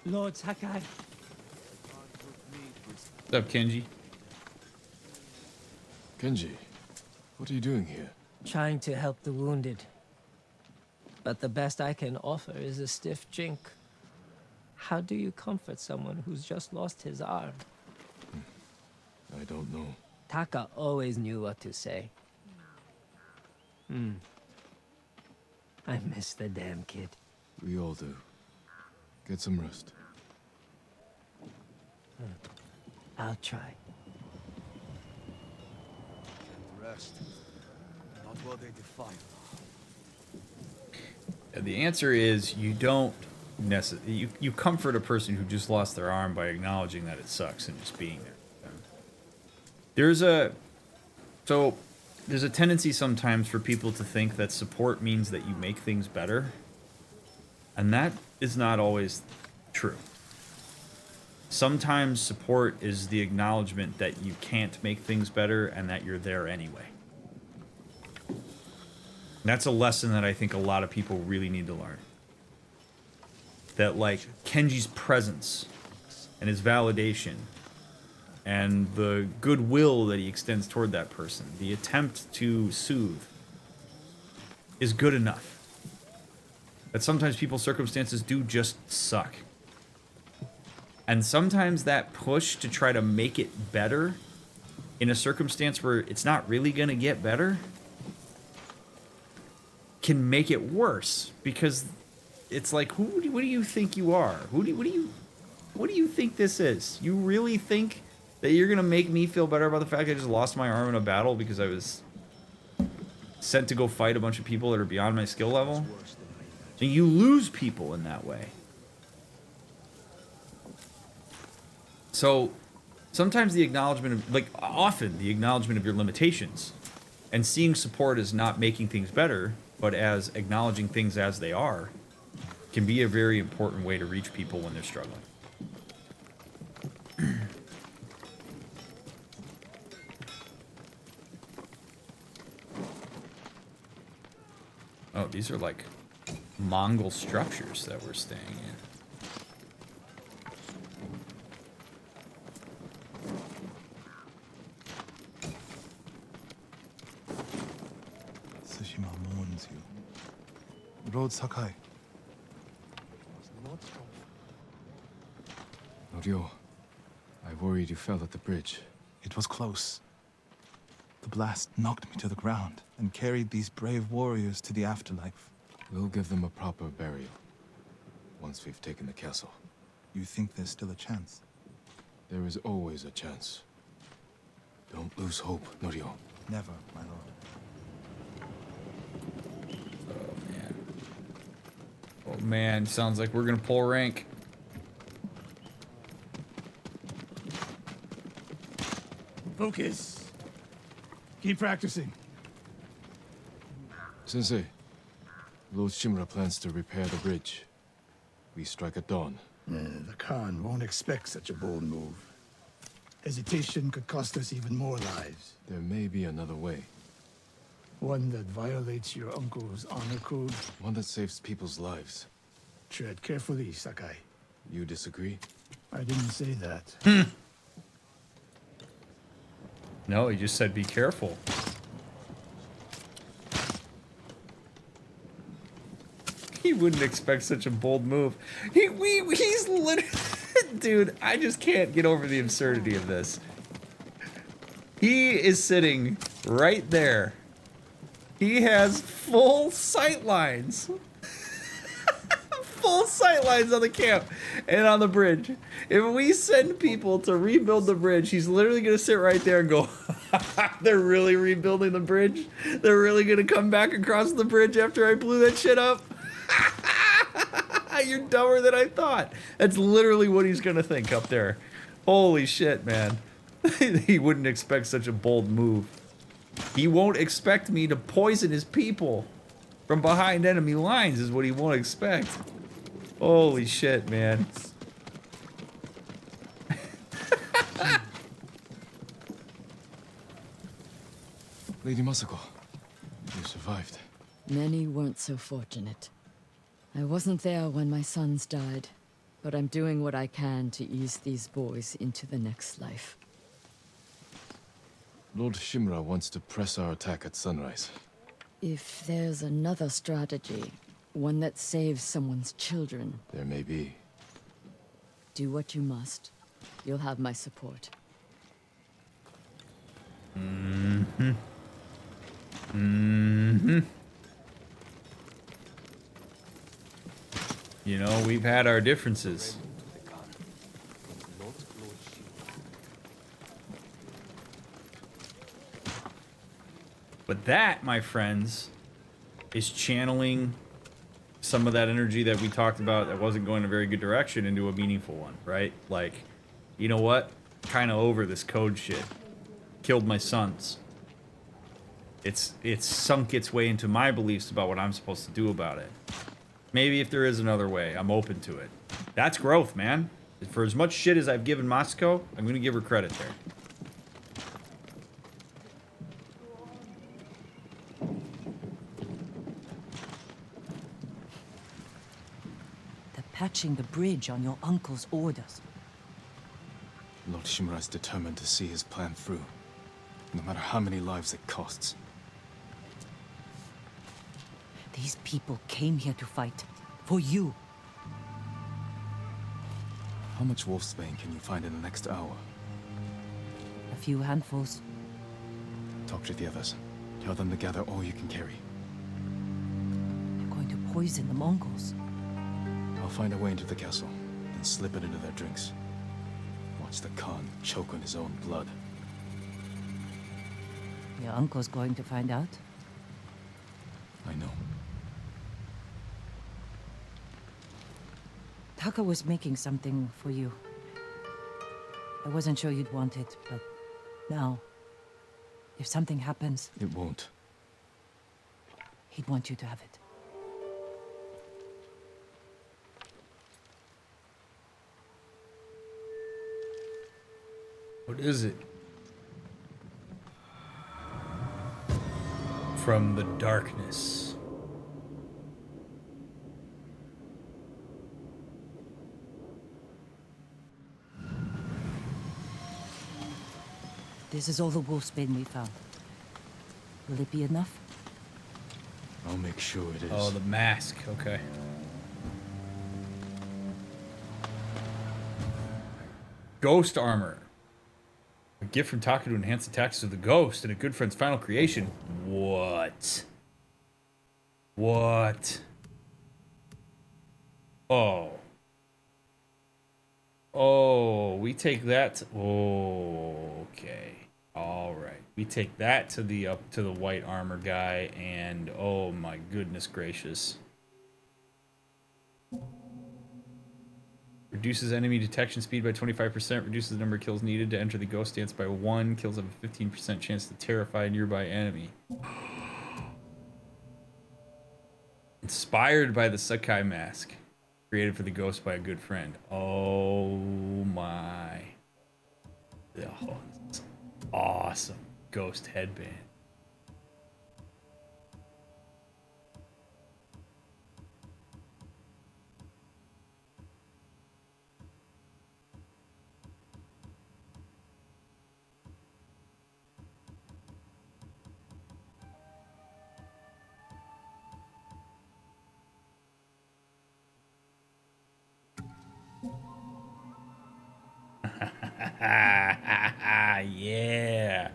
Lord Sakai. What's up, Kenji? Kenji, what are you doing here? Trying to help the wounded. But the best I can offer is a stiff drink. How do you comfort someone who's just lost his arm? I don't know. Taka always knew what to say. I miss the damn kid. We all do. Get some rest. I'll try. Rest. Not while they defy. The answer is you don't you comfort a person who just lost their arm by acknowledging that it sucks and just being there. There's a tendency sometimes for people to think that support means that you make things better, and that is not always true. Sometimes support is the acknowledgement that you can't make things better and that you're there anyway. That's a lesson that I think a lot of people really need to learn. That, like, Kenji's presence and his validation and the goodwill that he extends toward that person, the attempt to soothe, is good enough. That sometimes people's circumstances do just suck. And sometimes that push to try to make it better in a circumstance where it's not really going to get better can make it worse, because it's like, what do you think you are? What do you think this is? You really think that you're gonna make me feel better about the fact I just lost my arm in a battle because I was sent to go fight a bunch of people that are beyond my skill level? So you lose people in that way. So sometimes the acknowledgement of, like, often the acknowledgement of your limitations and seeing support as not making things better, but as acknowledging things as they are, can be a very important way to reach people when they're struggling. Oh, these are like Mongol structures that we're staying in. Tsushima mourns you. Lord Sakai. Norio, I worried you fell at the bridge. It was close. The blast knocked me to the ground and carried these brave warriors to the afterlife. We'll give them a proper burial once we've taken the castle. You think there's still a chance? There is always a chance. Don't lose hope, Norio. Never, my lord. Oh man, sounds like we're gonna pull rank. Focus. Keep practicing. Sensei, Lord Shimura plans to repair the bridge. We strike at dawn. The Khan won't expect such a bold move. Hesitation could cost us even more lives. There may be another way. One that violates your uncle's honor code. One that saves people's lives. Tread carefully, Sakai. You disagree? I didn't say that. No, he just said be careful. He wouldn't expect such a bold move. He's literally... Dude, I just can't get over the absurdity of this. He is sitting right there. He has full sight lines. Full sight lines on the camp and on the bridge. If we send people to rebuild the bridge, he's literally going to sit right there and go, they're really rebuilding the bridge? They're really going to come back across the bridge after I blew that shit up? You're dumber than I thought. That's literally what he's going to think up there. Holy shit, man. He wouldn't expect such a bold move. He won't expect me to poison his people from behind enemy lines is what he won't expect. Holy shit, man. Lady Masako, you survived. Many weren't so fortunate. I wasn't there when my sons died, but I'm doing what I can to ease these boys into the next life. Lord Shimura wants to press our attack at sunrise. If there's another strategy, one that saves someone's children, There may be. do what you must. You'll have my support. Mm-hmm. Mm-hmm. You know, we've had our differences. But that, my friends, is channeling some of that energy that we talked about that wasn't going a very good direction into a meaningful one, right? Like, you know what? Kind of over this code shit. Killed my sons. It's sunk its way into my beliefs about what I'm supposed to do about it. Maybe if there is another way, I'm open to it. That's growth, man. For as much shit as I've given Moscow, I'm gonna give her credit there. They're patching the bridge on your uncle's orders. Lord Shimura is determined to see his plan through, no matter how many lives it costs. These people came here to fight. For you. How much wolfsbane can you find in the next hour? A few handfuls. Talk to the others. Tell them to gather all you can carry. They're going to poison the Mongols. I'll find a way into the castle, and slip it into their drinks. Watch the Khan choke on his own blood. Your uncle's going to find out. I know. Taka was making something for you. I wasn't sure you'd want it, but now, if something happens... It won't. He'd want you to have it. What is it? From the darkness. This is all the wolfsbane we found. Will it be enough? I'll make sure it is. Oh, the mask. Okay. Ghost armor. A gift from Taka to enhance attacks of the ghost and a good friend's final creation. What? What? Oh. Oh, we take that. Oh, okay. All right. We take that to the white armor guy, and oh my goodness gracious. Reduces enemy detection speed by 25%, reduces the number of kills needed to enter the ghost dance by 1, kills have a 15% chance to terrify a nearby enemy. Inspired by the Sakai mask. Created for the ghost by a good friend. Oh my. Oh, it's awesome. Ghost headband. Yeah.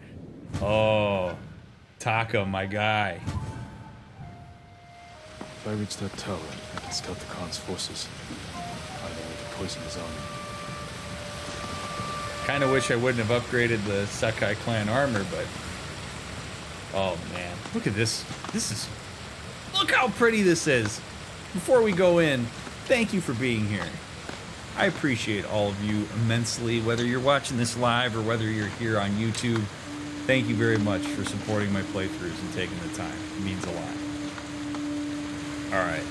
Oh, Taka, my guy. If I reach that tower, I can scout the Khan's forces. Find a way to poison his army. Kind of wish I wouldn't have upgraded the Sakai clan armor, but oh man, look at this. Look how pretty this is. Before we go in, thank you for being here. I appreciate all of you immensely, whether you're watching this live or whether you're here on YouTube. Thank you very much for supporting my playthroughs and taking the time. It means a lot. All right.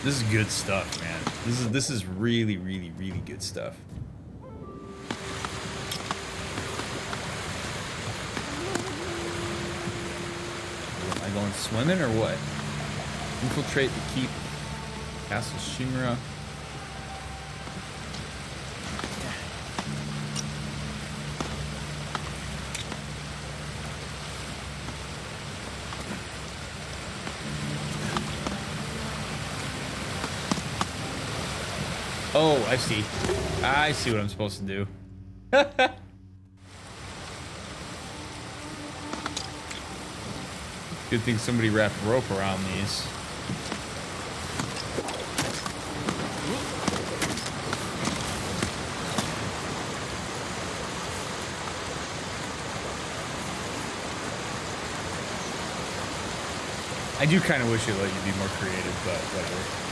This is good stuff, man. This is really, really, really good stuff. Am I going swimming or what? Infiltrate the keep. Castle Shimura. Oh, I see. I see what I'm supposed to do. Good thing somebody wrapped rope around these. I do kind of wish it let you be more creative, but whatever.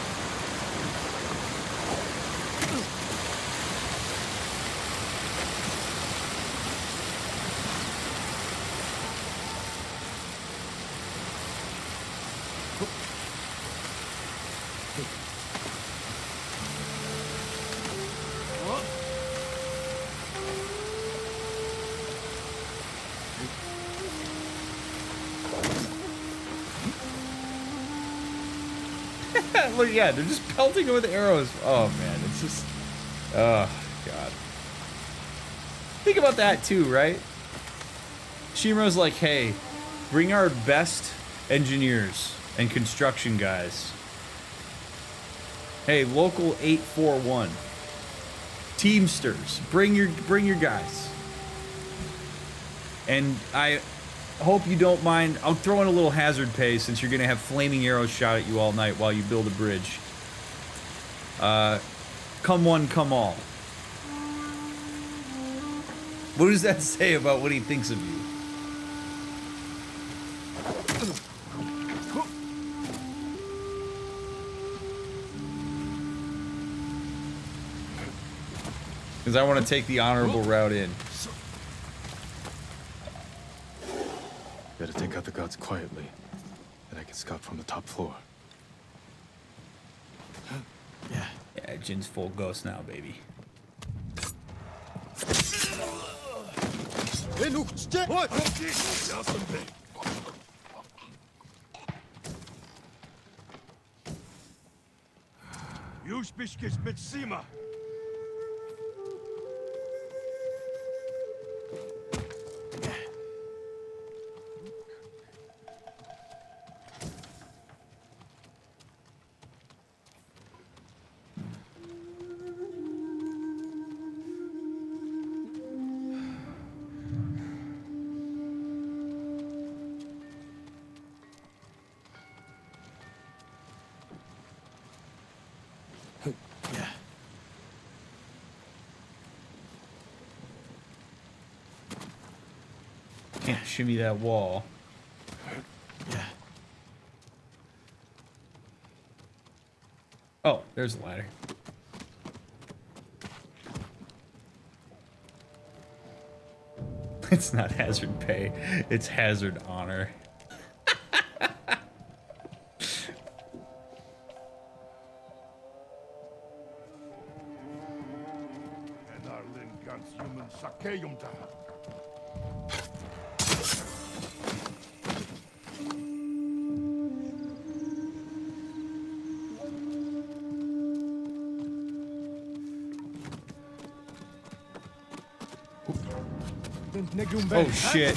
Look, yeah, they're just pelting it with arrows. Oh man, it's just, oh god. Think about that too, right? Shima's like, hey, bring our best engineers and construction guys. Hey, local 841 Teamsters, bring your guys. And I hope you don't mind. I'll throw in a little hazard pay since you're gonna have flaming arrows shot at you all night while you build a bridge. Come one, come all. What does that say about what he thinks of you? Because I want to take the honorable route in. Better take out the guards quietly, and I can scout from the top floor. Yeah, Jin's full ghost now, baby. Już bist mit Sima. Can't shimmy that wall. Oh, there's a ladder. It's not hazard pay, it's hazard honor. Oh shit.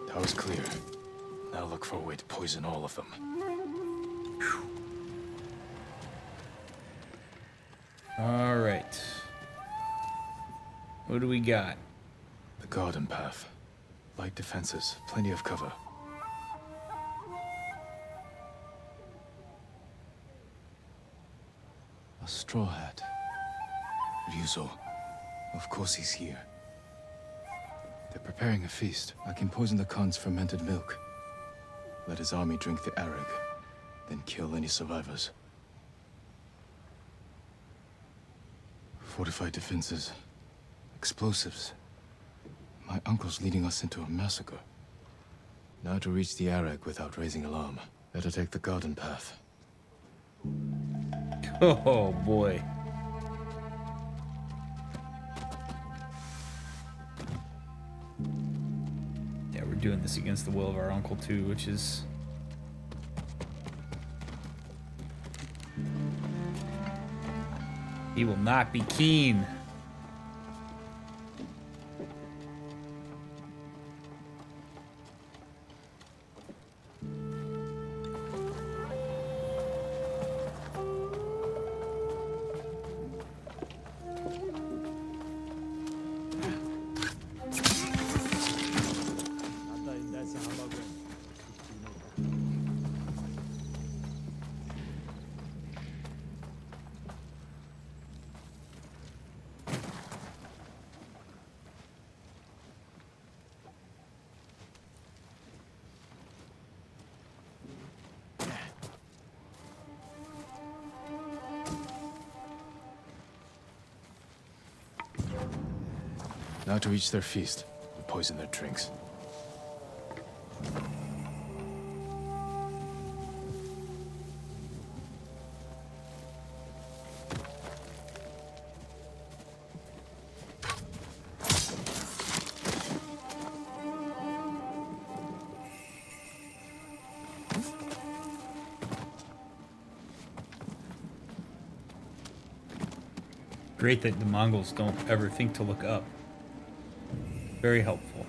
That was clear. Now look for a way to poison all of them. All right. What do we got? The garden path. Light defenses, plenty of cover. A straw hat. Ryuzo. Of course he's here. They're preparing a feast. I can poison the Khan's fermented milk. Let his army drink the arag, then kill any survivors. Fortified defenses. Explosives. My uncle's leading us into a massacre. Now to reach the arag without raising alarm. Better take the garden path. Oh boy. Yeah, we're doing this against the will of our uncle too, which is... He will not be keen. Now to reach their feast and poison their drinks. Great that the Mongols don't ever think to look up. Very helpful.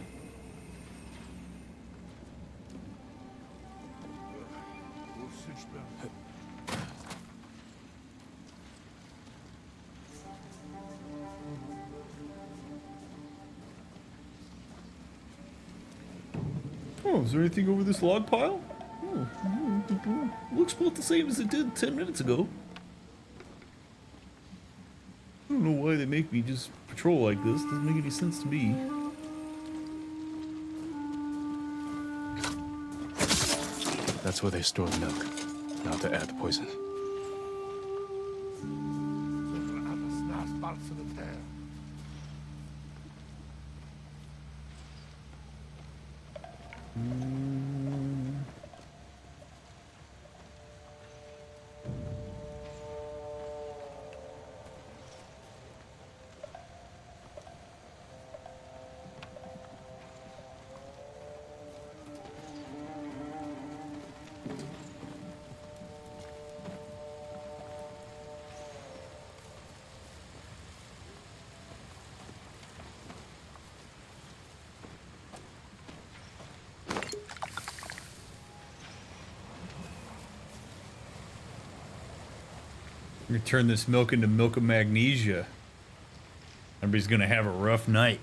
Oh, is there anything over this log pile? Oh, looks about the same as it did 10 minutes ago. I don't know why they make me just patrol like this. Doesn't make any sense to me. That's where they store the milk. Now to add the poison. We're gonna turn this milk into milk of magnesia. Everybody's gonna have a rough night.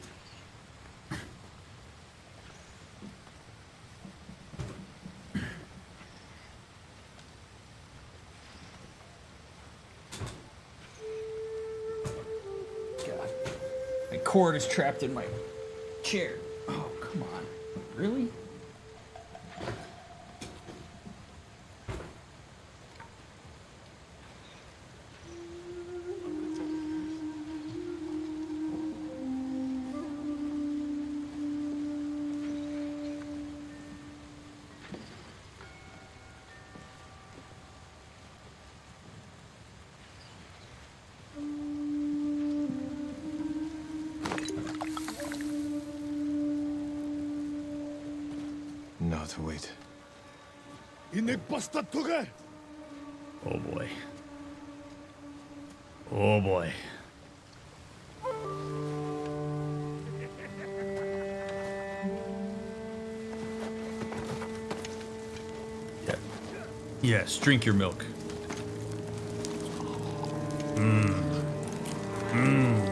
God, my cord is trapped in my chair. Oh, come on. Really? Now to wait. Oh boy. Oh boy. Yeah. Yes, drink your milk. Mmm. Mmm.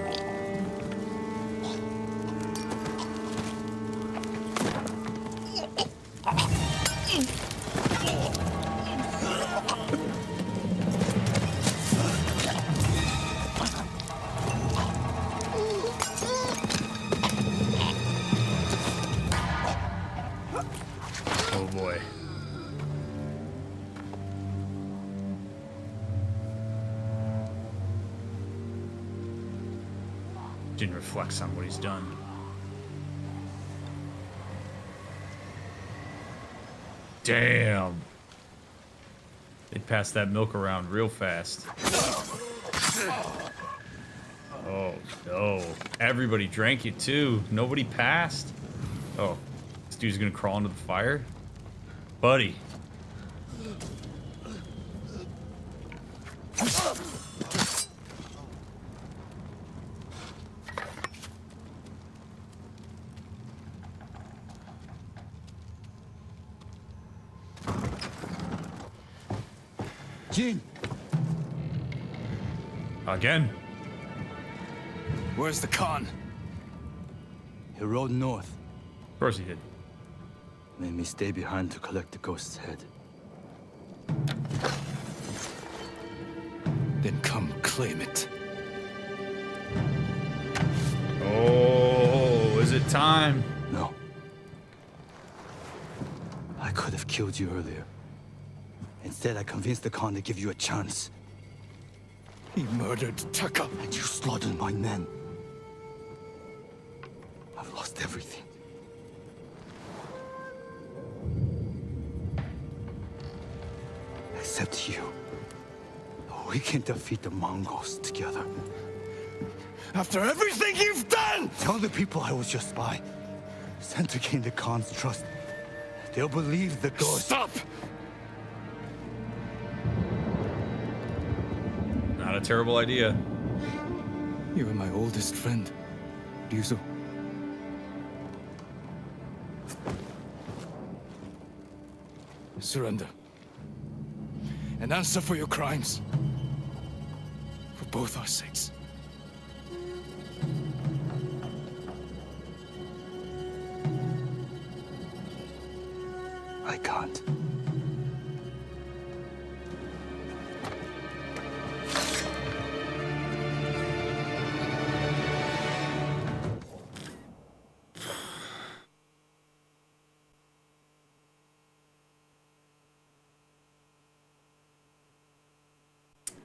Oh boy. Jin reflects on what he's done. Damn. They passed that milk around real fast. Oh no. Everybody drank it too. Nobody passed. Oh. This dude's gonna crawl into the fire? Buddy. Jin! Again? Where's the Khan? He rode north. Of course he did. Made me stay behind to collect the ghost's head. Then come claim it. Oh, is it time? No. I could have killed you earlier. Instead, I convinced the Khan to give you a chance. He murdered Taka. And you slaughtered my men. I've lost everything. Except you. We can defeat the Mongols together. After everything you've done! Tell the people I was your spy. Sent to gain the Khan's trust. They'll believe the ghost. Stop! Not a terrible idea. You were my oldest friend, Ryuzo. Surrender. And answer for your crimes. For both our sakes. I can't.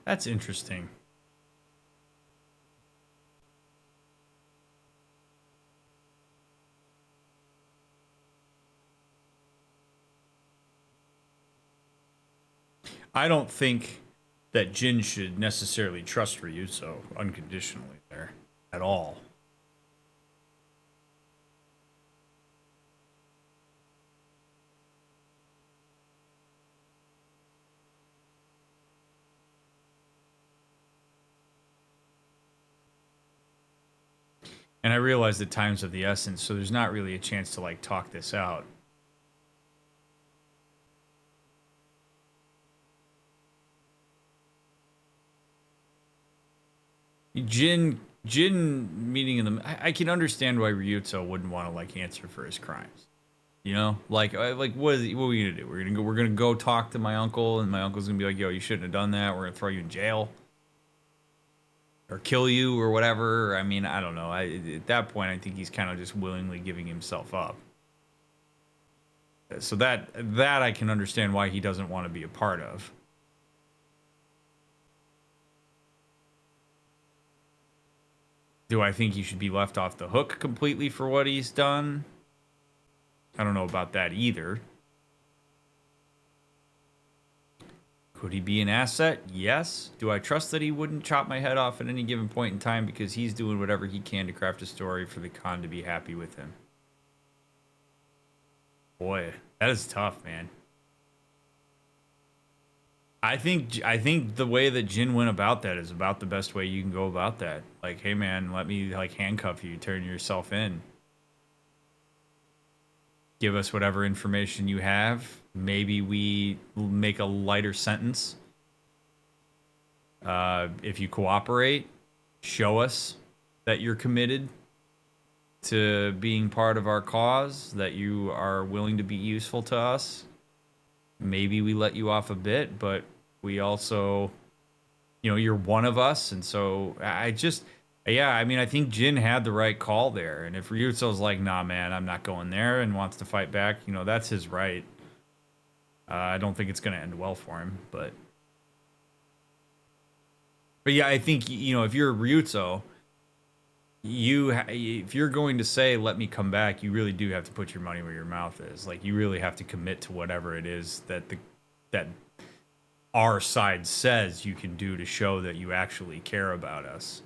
That's interesting. I don't think that Jin should necessarily trust Ryuzo unconditionally there at all. And I realize that time's of the essence, so there's not really a chance to like talk this out. Jin meeting in the... I can understand why Ryuzo wouldn't want to like answer for his crimes. You know, like what are we gonna do? We're gonna go talk to my uncle, and my uncle's gonna be like, "Yo, you shouldn't have done that. We're gonna throw you in jail, or kill you, or whatever." I mean, I don't know. At that point, I think he's kind of just willingly giving himself up. So that I can understand why he doesn't want to be a part of. Do I think he should be left off the hook completely for what he's done? I don't know about that either. Could he be an asset? Yes. Do I trust that he wouldn't chop my head off at any given point in time because he's doing whatever he can to craft a story for the Khan to be happy with him? Boy, that is tough, man. I think the way that Jin went about that is about the best way you can go about that. Like, hey man, let me like handcuff you, turn yourself in. Give us whatever information you have. Maybe we make a lighter sentence. If you cooperate, show us that you're committed to being part of our cause, that you are willing to be useful to us. Maybe we let you off a bit, but we also, you know, you're one of us. And so yeah, I mean, I think Jin had the right call there. And if Ryuzo's like, nah, man, I'm not going there and wants to fight back, you know, that's his right. I don't think it's going to end well for him, but yeah, I think, you know, if you're Ryuzo, if you're going to say, let me come back, you really do have to put your money where your mouth is. Like, you really have to commit to whatever it is that that our side says you can do to show that you actually care about us.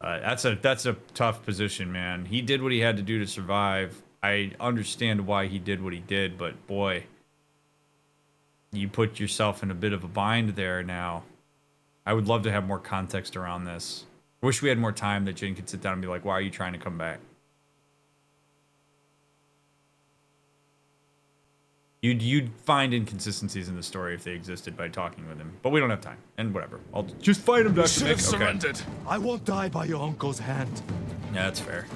That's a tough position, man. He did what he had to do to survive. I understand why he did what he did, but boy, you put yourself in a bit of a bind there now. I would love to have more context around this. I wish we had more time that Jin could sit down and be like, why are you trying to come back? You'd find inconsistencies in the story if they existed by talking with him. But we don't have time. And whatever. I'll just fight him, You DrMick. should have Okay. surrendered. I won't die by your uncle's hand. Yeah, that's fair.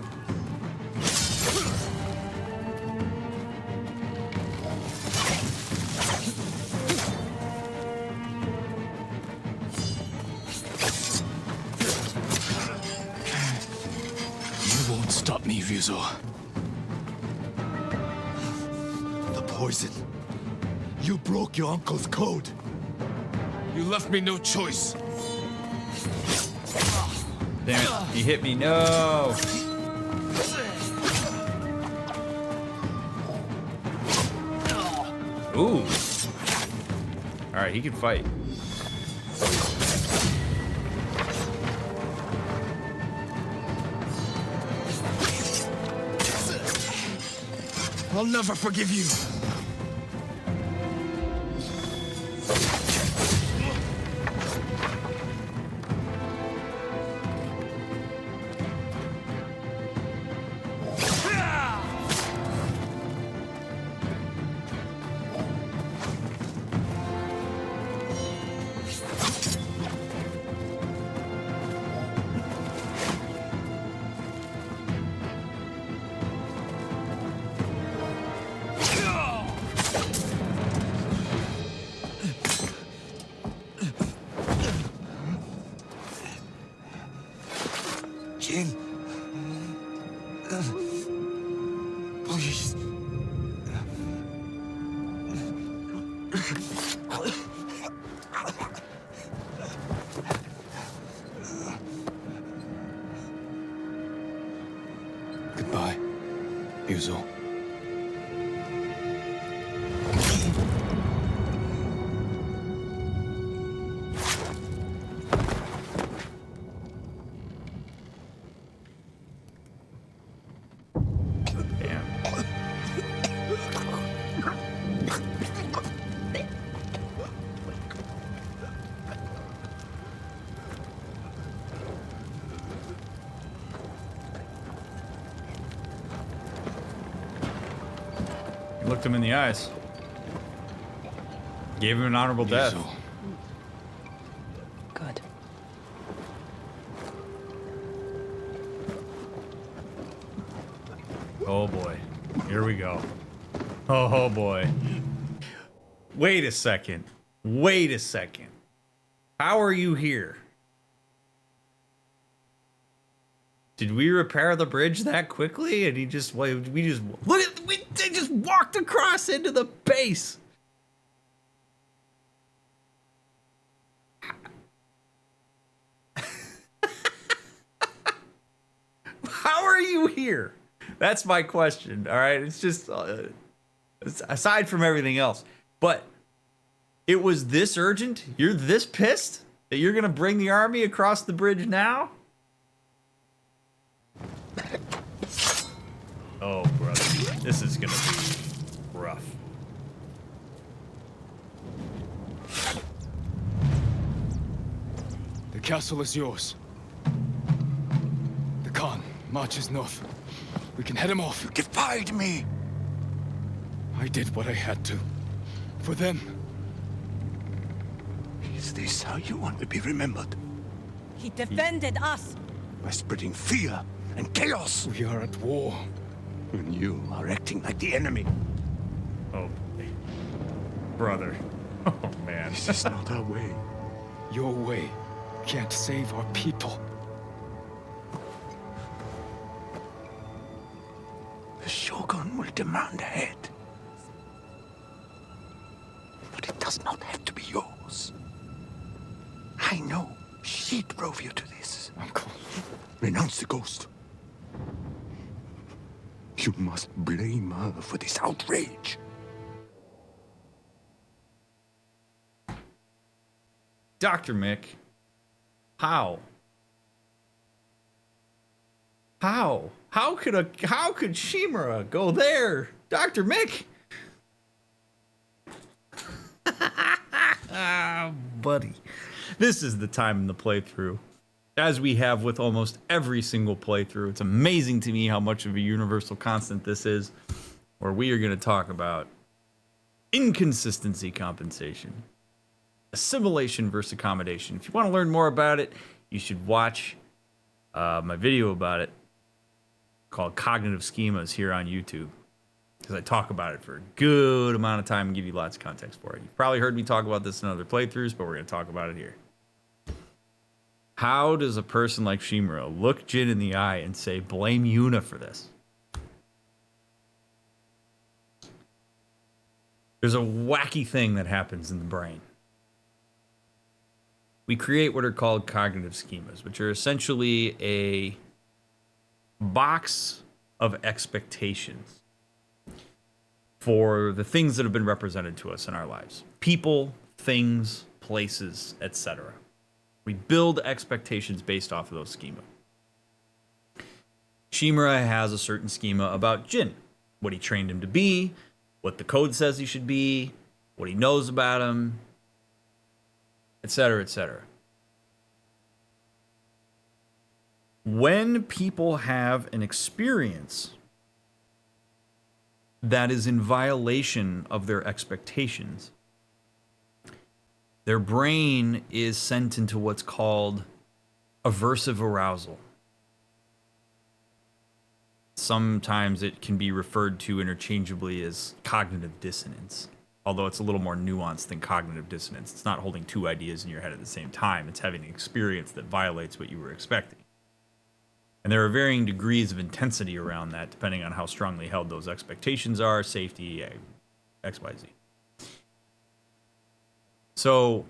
You won't stop me, Ryuzo. The poison. You broke your uncle's code. You left me no choice. Damn it. He hit me. No. Ooh. All right, he can fight. I'll never forgive you. Jin. Please. Goodbye, Ryuzo. Looked him in the eyes. Gave him an honorable death. Good. Oh boy. Here we go. Oh boy. Wait a second. Wait a second. How are you here? Did we repair the bridge that quickly? And he just, they just walked across into the base. How are you here? That's my question. All right. It's just, aside from everything else, but it was this urgent. You're this pissed that you're going to bring the army across the bridge now? Oh, brother. This is going to be rough. The castle is yours. The Khan marches north. We can head him off. You defied me! I did what I had to. For them. Is this how you want to be remembered? He defended us. By spreading fear and chaos? We are at war. And you are acting like the enemy. Oh, brother. Oh, man. This is not our way. Your way can't save our people. The Shogun will demand a head. But it does not have to be yours. I know she drove you to this. Uncle. Renounce the ghost. You must blame her for this outrage. DrMick, how? How could Shimura go there? DrMick? Ah, buddy. This is the time in the playthrough. As we have with almost every single playthrough, it's amazing to me how much of a universal constant this is, where we are going to talk about inconsistency compensation. Assimilation versus accommodation. If you want to learn more about it, you should watch my video about it called Cognitive Schemas here on YouTube, because I talk about it for a good amount of time and give you lots of context for it. You've probably heard me talk about this in other playthroughs, but we're going to talk about it here. How does a person like Shimura look Jin in the eye and say, blame Yuna for this? There's a wacky thing that happens in the brain. We create what are called cognitive schemas, which are essentially a box of expectations for the things that have been represented to us in our lives. People, things, places, etc. We build expectations based off of those schema. Shimura has a certain schema about Jin, what he trained him to be, what the code says he should be, what he knows about him, etc., etc. When people have an experience that is in violation of their expectations, their brain is sent into what's called aversive arousal. Sometimes it can be referred to interchangeably as cognitive dissonance, although it's a little more nuanced than cognitive dissonance. It's not holding two ideas in your head at the same time. It's having an experience that violates what you were expecting. And there are varying degrees of intensity around that, depending on how strongly held those expectations are, safety, XYZ. So,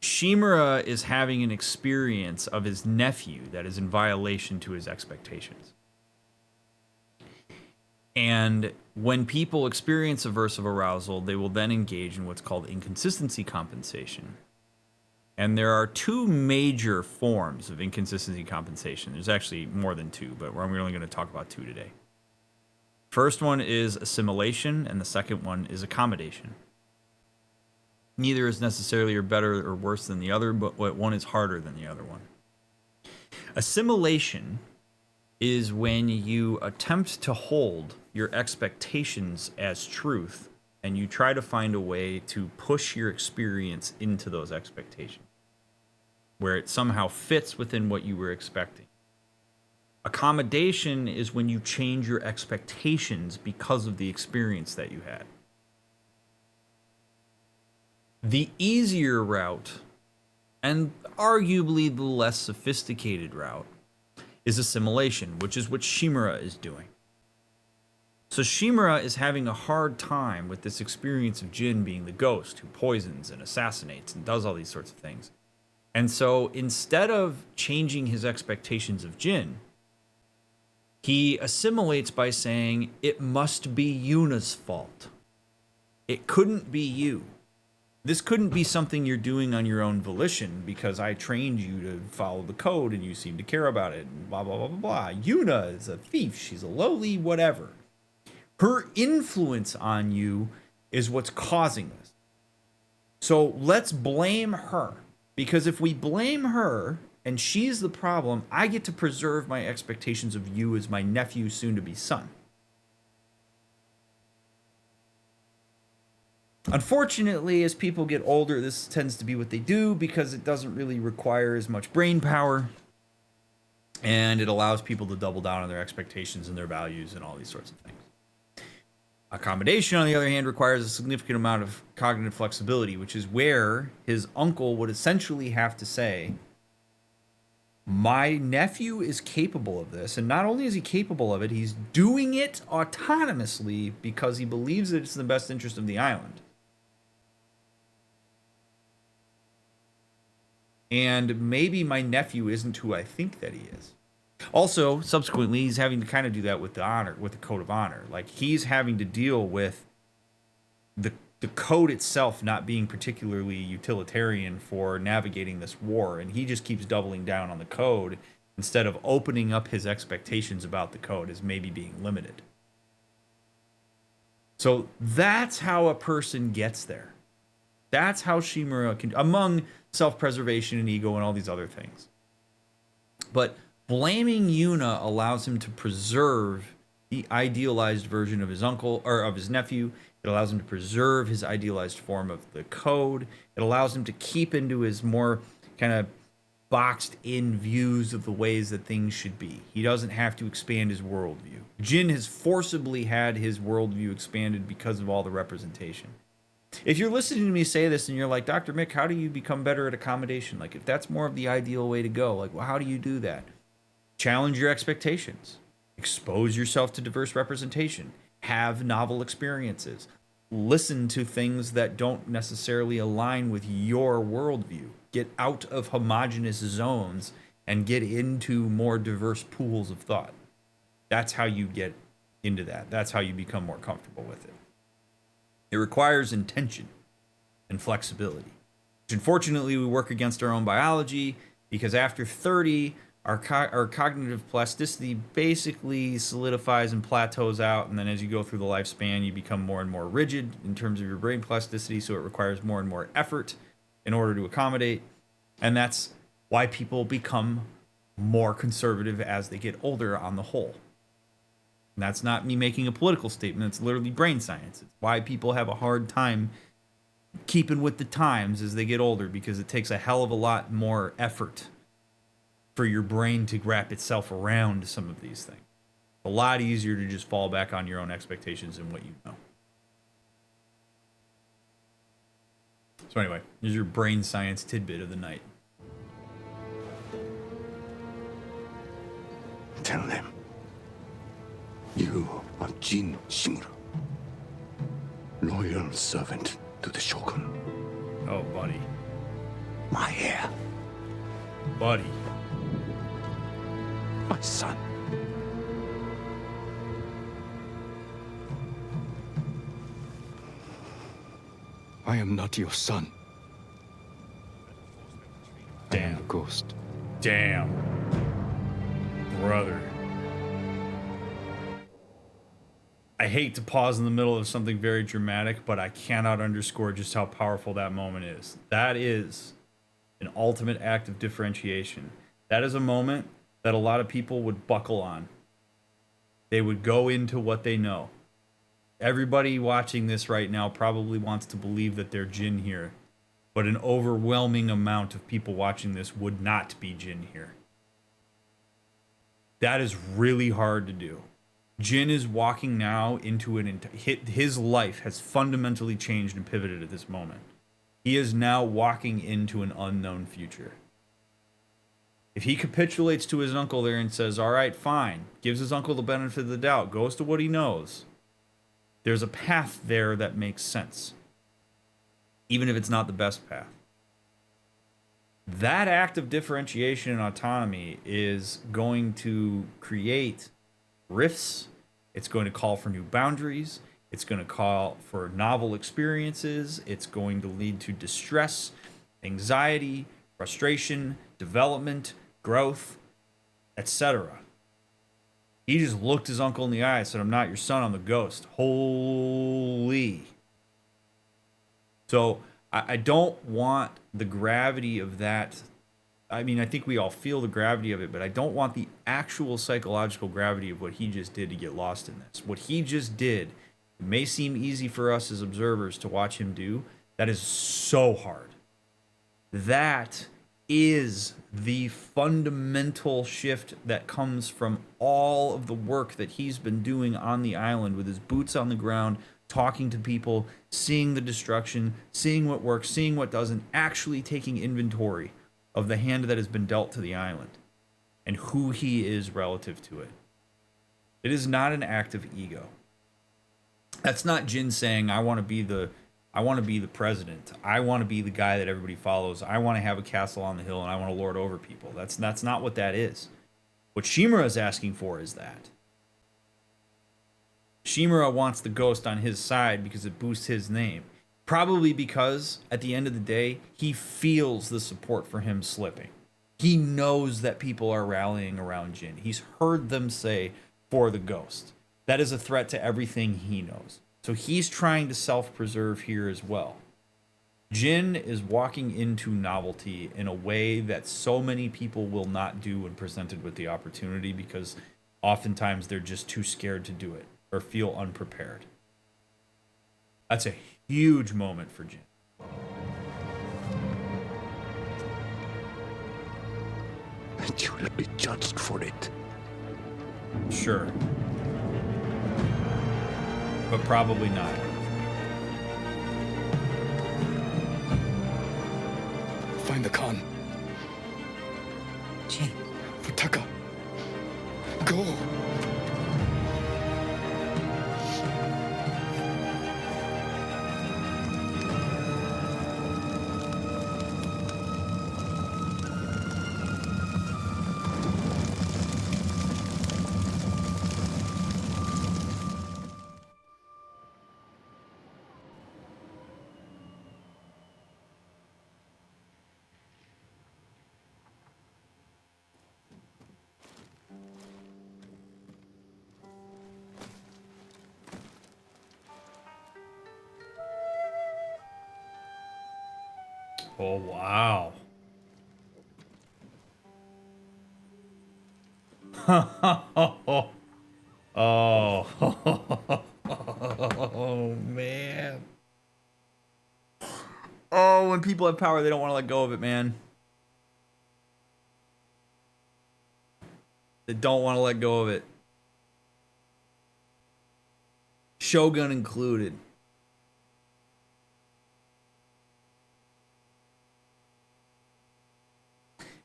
Shimura is having an experience of his nephew that is in violation to his expectations. And when people experience aversive arousal, they will then engage in what's called inconsistency compensation. And there are two major forms of inconsistency compensation. There's actually more than two, but we're only going to talk about two today. First one is assimilation, and the second one is accommodation. Neither is necessarily better or worse than the other, but one is harder than the other one. Assimilation is when you attempt to hold your expectations as truth, and you try to find a way to push your experience into those expectations, where it somehow fits within what you were expecting. Accommodation is when you change your expectations because of the experience that you had. The easier route, and arguably the less sophisticated route, is assimilation, which is what Shimura is doing. So Shimura is having a hard time with this experience of Jin being the ghost who poisons and assassinates and does all these sorts of things. And so instead of changing his expectations of Jin, he assimilates by saying, it must be Yuna's fault. It couldn't be you. This couldn't be something you're doing on your own volition because I trained you to follow the code and you seem to care about it and blah, blah, blah, blah, blah. Yuna is a thief. She's a lowly whatever. Her influence on you is what's causing this. So let's blame her. Because if we blame her and she's the problem, I get to preserve my expectations of you as my nephew, soon to be son. Unfortunately, as people get older, this tends to be what they do because it doesn't really require as much brain power. And it allows people to double down on their expectations and their values and all these sorts of things. Accommodation, on the other hand, requires a significant amount of cognitive flexibility, which is where his uncle would essentially have to say, my nephew is capable of this, and not only is he capable of it, he's doing it autonomously because he believes that it's in the best interest of the island. And maybe my nephew isn't who I think that he is. Also, subsequently, he's having to kind of do that with the code of honor. Like, he's having to deal with the code itself not being particularly utilitarian for navigating this war, and he just keeps doubling down on the code instead of opening up his expectations about the code as maybe being limited. So that's how a person gets there. That's how Shimura can, among self-preservation and ego and all these other things. But blaming Yuna allows him to preserve the idealized version of his uncle, or of his nephew. It allows him to preserve his idealized form of the code. It allows him to keep into his more kind of boxed in views of the ways that things should be. He doesn't have to expand his worldview. Jin has forcibly had his worldview expanded because of all the representation. If you're listening to me say this and you're like, Dr. Mick, how do you become better at accommodation? Like, if that's more of the ideal way to go, like, well, how do you do that? Challenge your expectations. Expose yourself to diverse representation. Have novel experiences. Listen to things that don't necessarily align with your worldview. Get out of homogenous zones and get into more diverse pools of thought. That's how you get into that. That's how you become more comfortable with it. It requires intention and flexibility, which unfortunately we work against our own biology, because after 30, our cognitive plasticity basically solidifies and plateaus out, and then as you go through the lifespan, you become more and more rigid in terms of your brain plasticity, so it requires more and more effort in order to accommodate, and that's why people become more conservative as they get older on the whole. And that's not me making a political statement. It's literally brain science. It's why people have a hard time keeping with the times as they get older, because it takes a hell of a lot more effort for your brain to wrap itself around some of these things. A lot easier to just fall back on your own expectations and what you know. So anyway, here's your brain science tidbit of the night. Tell them you are Jin Shimura, loyal servant to the Shogun. Oh, buddy. My heir. Buddy. My son. I am not your son. Damn. I am a ghost. Damn. Brother. I hate to pause in the middle of something very dramatic, but I cannot underscore just how powerful that moment is. That is an ultimate act of differentiation. That is a moment that a lot of people would buckle on. They would go into what they know. Everybody watching this right now probably wants to believe that they're Jin here, but an overwhelming amount of people watching this would not be Jin here. That is really hard to do. Jin is walking now into his life has fundamentally changed and pivoted at this moment. He is now walking into an unknown future. If he capitulates to his uncle there and says, all right, fine, gives his uncle the benefit of the doubt, goes to what he knows, there's a path there that makes sense, even if it's not the best path. That act of differentiation and autonomy is going to create rifts. It's going to call for new boundaries. It's going to call for novel experiences. It's going to lead to distress, anxiety, frustration, development, growth, etc. He just looked his uncle in the eye and said, I'm not your son, I'm the ghost. Holy. So I don't want the gravity of that. I mean, I think we all feel the gravity of it, but I don't want the actual psychological gravity of what he just did to get lost in this. What he just did, it may seem easy for us as observers to watch him do. That is so hard. That is the fundamental shift that comes from all of the work that he's been doing on the island with his boots on the ground, talking to people, seeing the destruction, seeing what works, seeing what doesn't, actually taking inventory of the hand that has been dealt to the island and who he is relative to it. It is not an act of ego. That's not Jin saying, I want to be the president. I want to be the guy that everybody follows. I want to have a castle on the hill and I want to lord over people. That's not what that is. What Shimura is asking for is that. Shimura wants the ghost on his side because it boosts his name. Probably because, at the end of the day, he feels the support for him slipping. He knows that people are rallying around Jin. He's heard them say, for the ghost. That is a threat to everything he knows. So he's trying to self-preserve here as well. Jin is walking into novelty in a way that so many people will not do when presented with the opportunity because oftentimes they're just too scared to do it or feel unprepared. That's a huge moment for Jin. And you will be judged for it. Sure. But probably not. Find the Khan. Jin. Futaka. Go. Oh, wow. Oh. Oh, man. Oh, when people have power, they don't want to let go of it, man. They don't want to let go of it. Shogun included.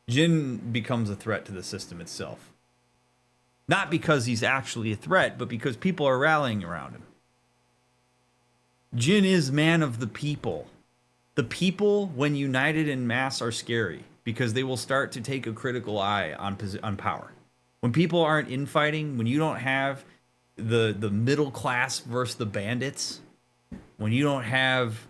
Jin becomes a threat to the system itself. Not because he's actually a threat, but because people are rallying around him. Jin is man of the people. The people, when united in mass, are scary because they will start to take a critical eye on power. When people aren't infighting, when you don't have the middle class versus the bandits, when you don't have,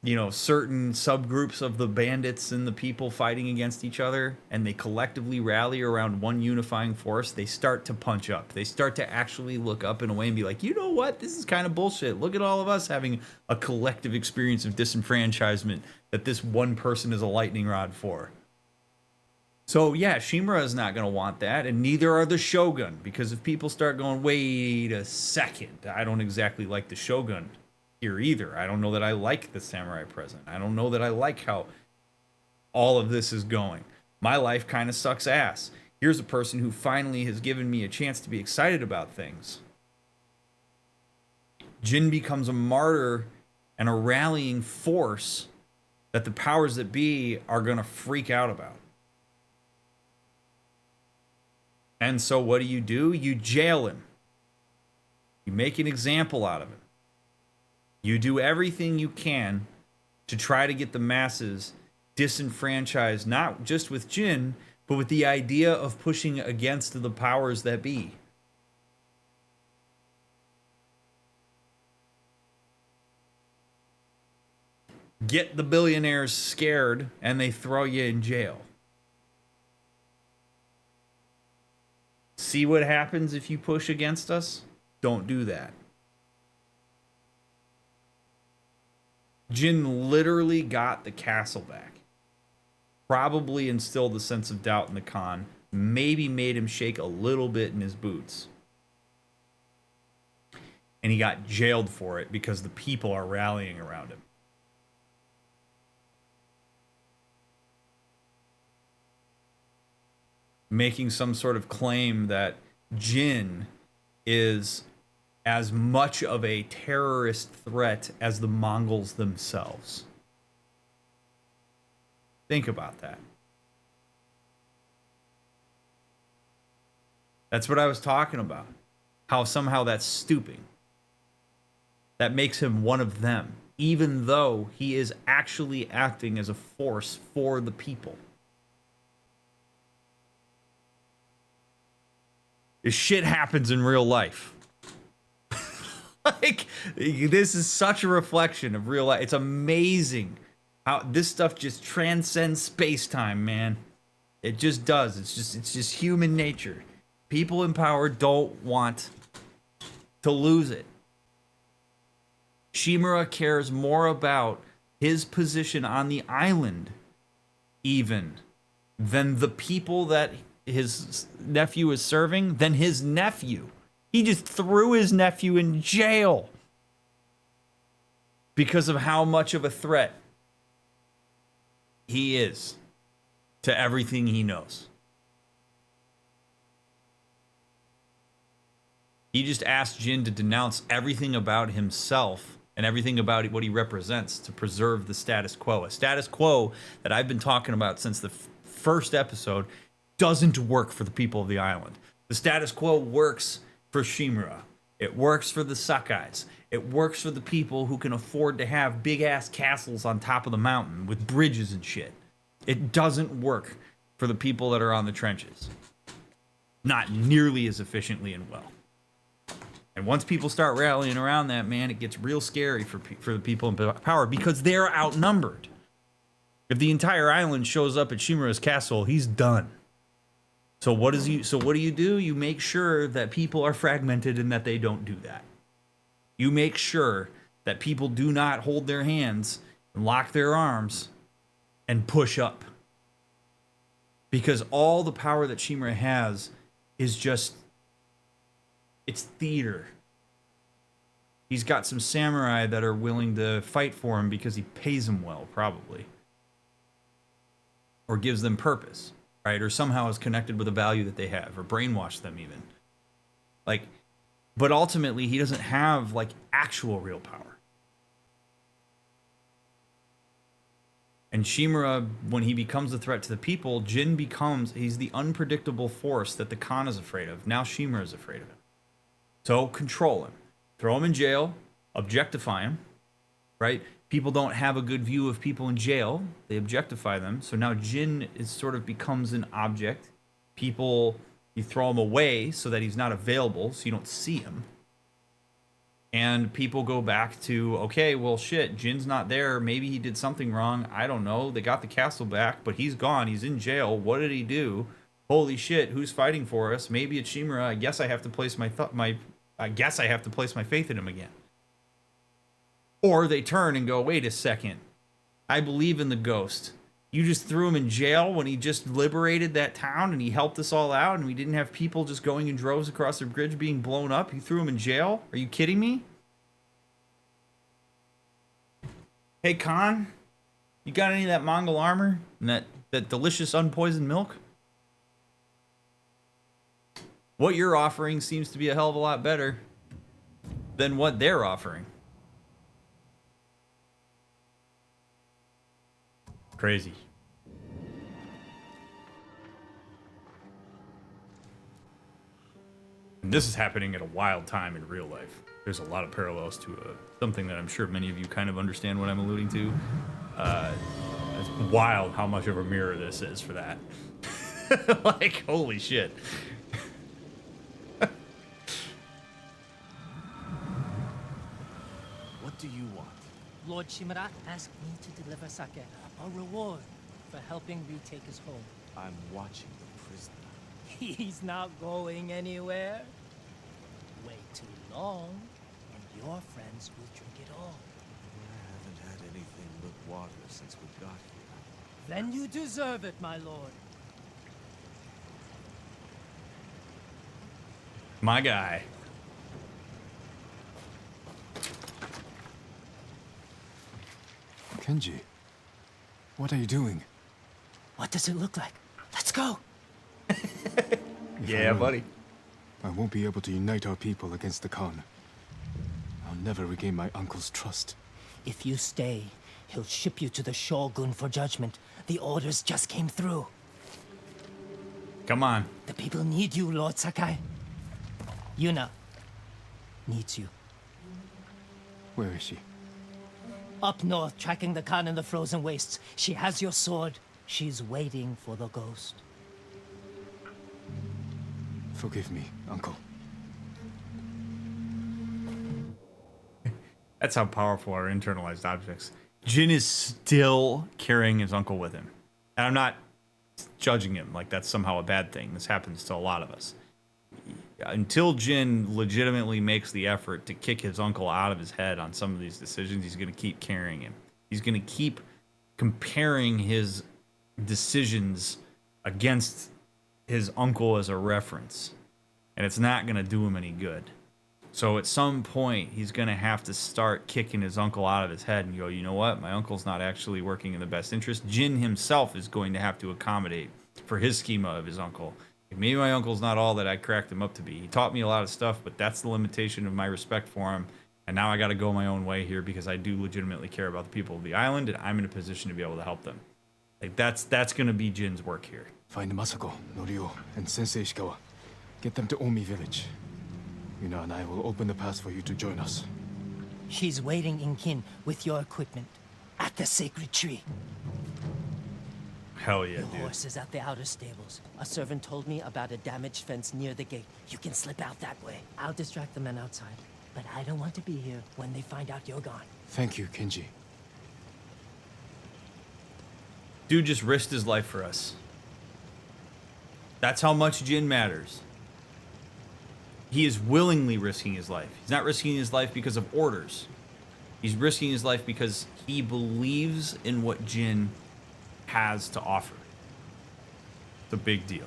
you know, certain subgroups of the bandits and the people fighting against each other, and they collectively rally around one unifying force, they start to punch up. They start to actually look up in a way and be like, you know what? This is kind of bullshit. Look at all of us having a collective experience of disenfranchisement that this one person is a lightning rod for. So yeah, Shimura is not going to want that, and neither are the Shogun, because if people start going, wait a second, I don't exactly like the Shogun here either. I don't know that I like the samurai present. I don't know that I like how all of this is going. My life kind of sucks ass. Here's a person who finally has given me a chance to be excited about things. Jin becomes a martyr and a rallying force that the powers that be are going to freak out about. And so what do? You jail him. You make an example out of him. You do everything you can to try to get the masses disenfranchised, not just with Jin, but with the idea of pushing against the powers that be. Get the billionaires scared and they throw you in jail. See what happens if you push against us? Don't do that. Jin literally got the castle back. probably instilled a sense of doubt in the Khan, maybe made him shake a little bit in his boots. And he got jailed for it because the people are rallying around him. Making some sort of claim that Jin is as much of a terrorist threat as the Mongols themselves. Think about that. That's what I was talking about. How somehow that's stooping. That makes him one of them, even though he is actually acting as a force for the people. This shit happens in real life. Like, this is such a reflection of real life. It's amazing how this stuff just transcends space-time, man. It just does. It's just human nature. People in power don't want to lose it. Shimura cares more about his position on the island, even, than the people that his nephew is serving, than his nephew. He just threw his nephew in jail because of how much of a threat he is to everything he knows. He just asked Jin to denounce everything about himself and everything about what he represents to preserve the status quo. A status quo that I've been talking about since the first episode doesn't work for the people of the island. The status quo works for Shimura. It works for the Sakais. It works for the people who can afford to have big-ass castles on top of the mountain with bridges and shit. It doesn't work for the people that are on the trenches. Not nearly as efficiently and well. And once people start rallying around that, man, it gets real scary for the people in power because they're outnumbered. If the entire island shows up at Shimura's castle, he's done. So what do you do? You make sure that people are fragmented and that they don't do that. You make sure that people do not hold their hands and lock their arms and push up. Because all the power that Shimura has is just, it's theater. He's got some samurai that are willing to fight for him because he pays them well, probably. Or gives them purpose, right? Or somehow is connected with a value that they have, or brainwash them even. Like, but ultimately, he doesn't have, like, actual real power. And Shimura, when he becomes a threat to the people, Jin becomes, he's the unpredictable force that the Khan is afraid of. Now Shimura is afraid of him. So control him. Throw him in jail. Objectify him. Right? People don't have a good view of people in jail. They objectify them. So now Jin is sort of becomes an object. People, you throw him away so that he's not available, so you don't see him. And people go back to, okay, well, shit, Jin's not there. Maybe he did something wrong. I don't know. They got the castle back, but he's gone. He's in jail. What did he do? Holy shit, who's fighting for us? Maybe it's Shimura. I guess I have to place my faith in him again. Or they turn and go, wait a second. I believe in the ghost. You just threw him in jail when he just liberated that town and he helped us all out and we didn't have people just going in droves across the bridge being blown up. You threw him in jail? Are you kidding me? Hey, Khan, you got any of that Mongol armor and that delicious unpoisoned milk? What you're offering seems to be a hell of a lot better than what they're offering. Crazy. And this is happening at a wild time in real life. There's a lot of parallels to something that I'm sure many of you kind of understand what I'm alluding to. It's wild how much of a mirror this is for that. Like, holy shit. What do you want? Lord Shimura asked me to deliver sake, a reward for helping retake his home. I'm watching the prisoner. He's not going anywhere. Way too long, and your friends will drink it all. I haven't had anything but water since we got here. Then you deserve it, my lord. My guy. Kenji, what are you doing? What does it look like? Let's go. Yeah, buddy. I won't be able to unite our people against the Khan. I'll never regain my uncle's trust. If you stay, he'll ship you to the Shogun for judgment. The orders just came through. Come on. The people need you, Lord Sakai. Yuna needs you. Where is she? Up north, tracking the Khan in the frozen wastes. She has your sword. She's waiting for the ghost. Forgive me, Uncle. That's how powerful are internalized objects. Jin is still carrying his uncle with him. And I'm not judging him like that's somehow a bad thing. This happens to a lot of us. Until Jin legitimately makes the effort to kick his uncle out of his head on some of these decisions, he's going to keep carrying him. He's going to keep comparing his decisions against his uncle as a reference. And it's not going to do him any good. So at some point, he's going to have to start kicking his uncle out of his head and go, you know what? My uncle's not actually working in the best interest. Jin himself is going to have to accommodate for his schema of his uncle. Maybe my uncle's not all that I cracked him up to be. He taught me a lot of stuff, but that's the limitation of my respect for him. And now I got to go my own way here because I do legitimately care about the people of the island, and I'm in a position to be able to help them. Like that's going to be Jin's work here. Find Masako, Norio, and Sensei Ishikawa. Get them to Omi village. Yuna and I will open the pass for you to join us. She's waiting in Kin with your equipment at the sacred tree. Hell yeah, Your dude. horse is at the outer stables. A servant told me about a damaged fence near the gate. You can slip out that way. I'll distract the men outside, but I don't want to be here when they find out you're gone. Thank you, Kenji. Dude just risked his life for us. That's how much Jin matters. He is willingly risking his life. He's not risking his life because of orders. He's risking his life because he believes in what Jin has to offer. It's a big deal.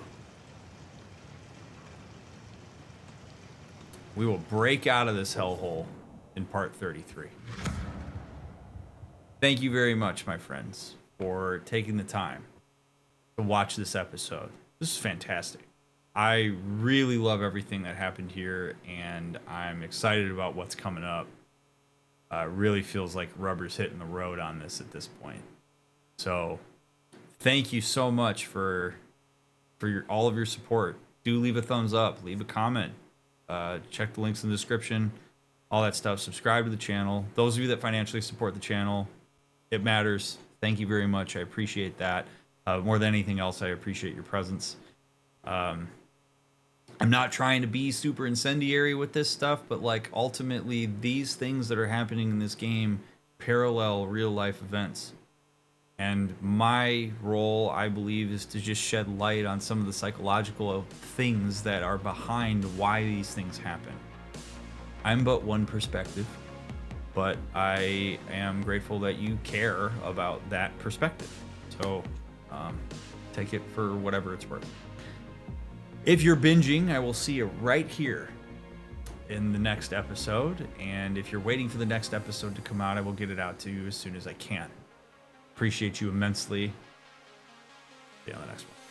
We will break out of this hellhole in part 33. Thank you very much, my friends, for taking the time to watch this episode. This is fantastic. I really love everything that happened here, and I'm excited about what's coming up. Really feels like rubber's hitting the road on this at this point. So, thank you so much for all of your support. Do leave a thumbs up, leave a comment, check the links in the description, all that stuff. Subscribe to the channel. Those of you that financially support the channel, it matters. Thank you very much. I appreciate that. More than anything else, I appreciate your presence. I'm not trying to be super incendiary with this stuff, but like ultimately these things that are happening in this game parallel real life events. And my role, I believe, is to just shed light on some of the psychological things that are behind why these things happen. I'm but one perspective, but I am grateful that you care about that perspective. So take it for whatever it's worth. If you're binging, I will see you right here in the next episode. And if you're waiting for the next episode to come out, I will get it out to you as soon as I can. Appreciate you immensely. See you on the next one.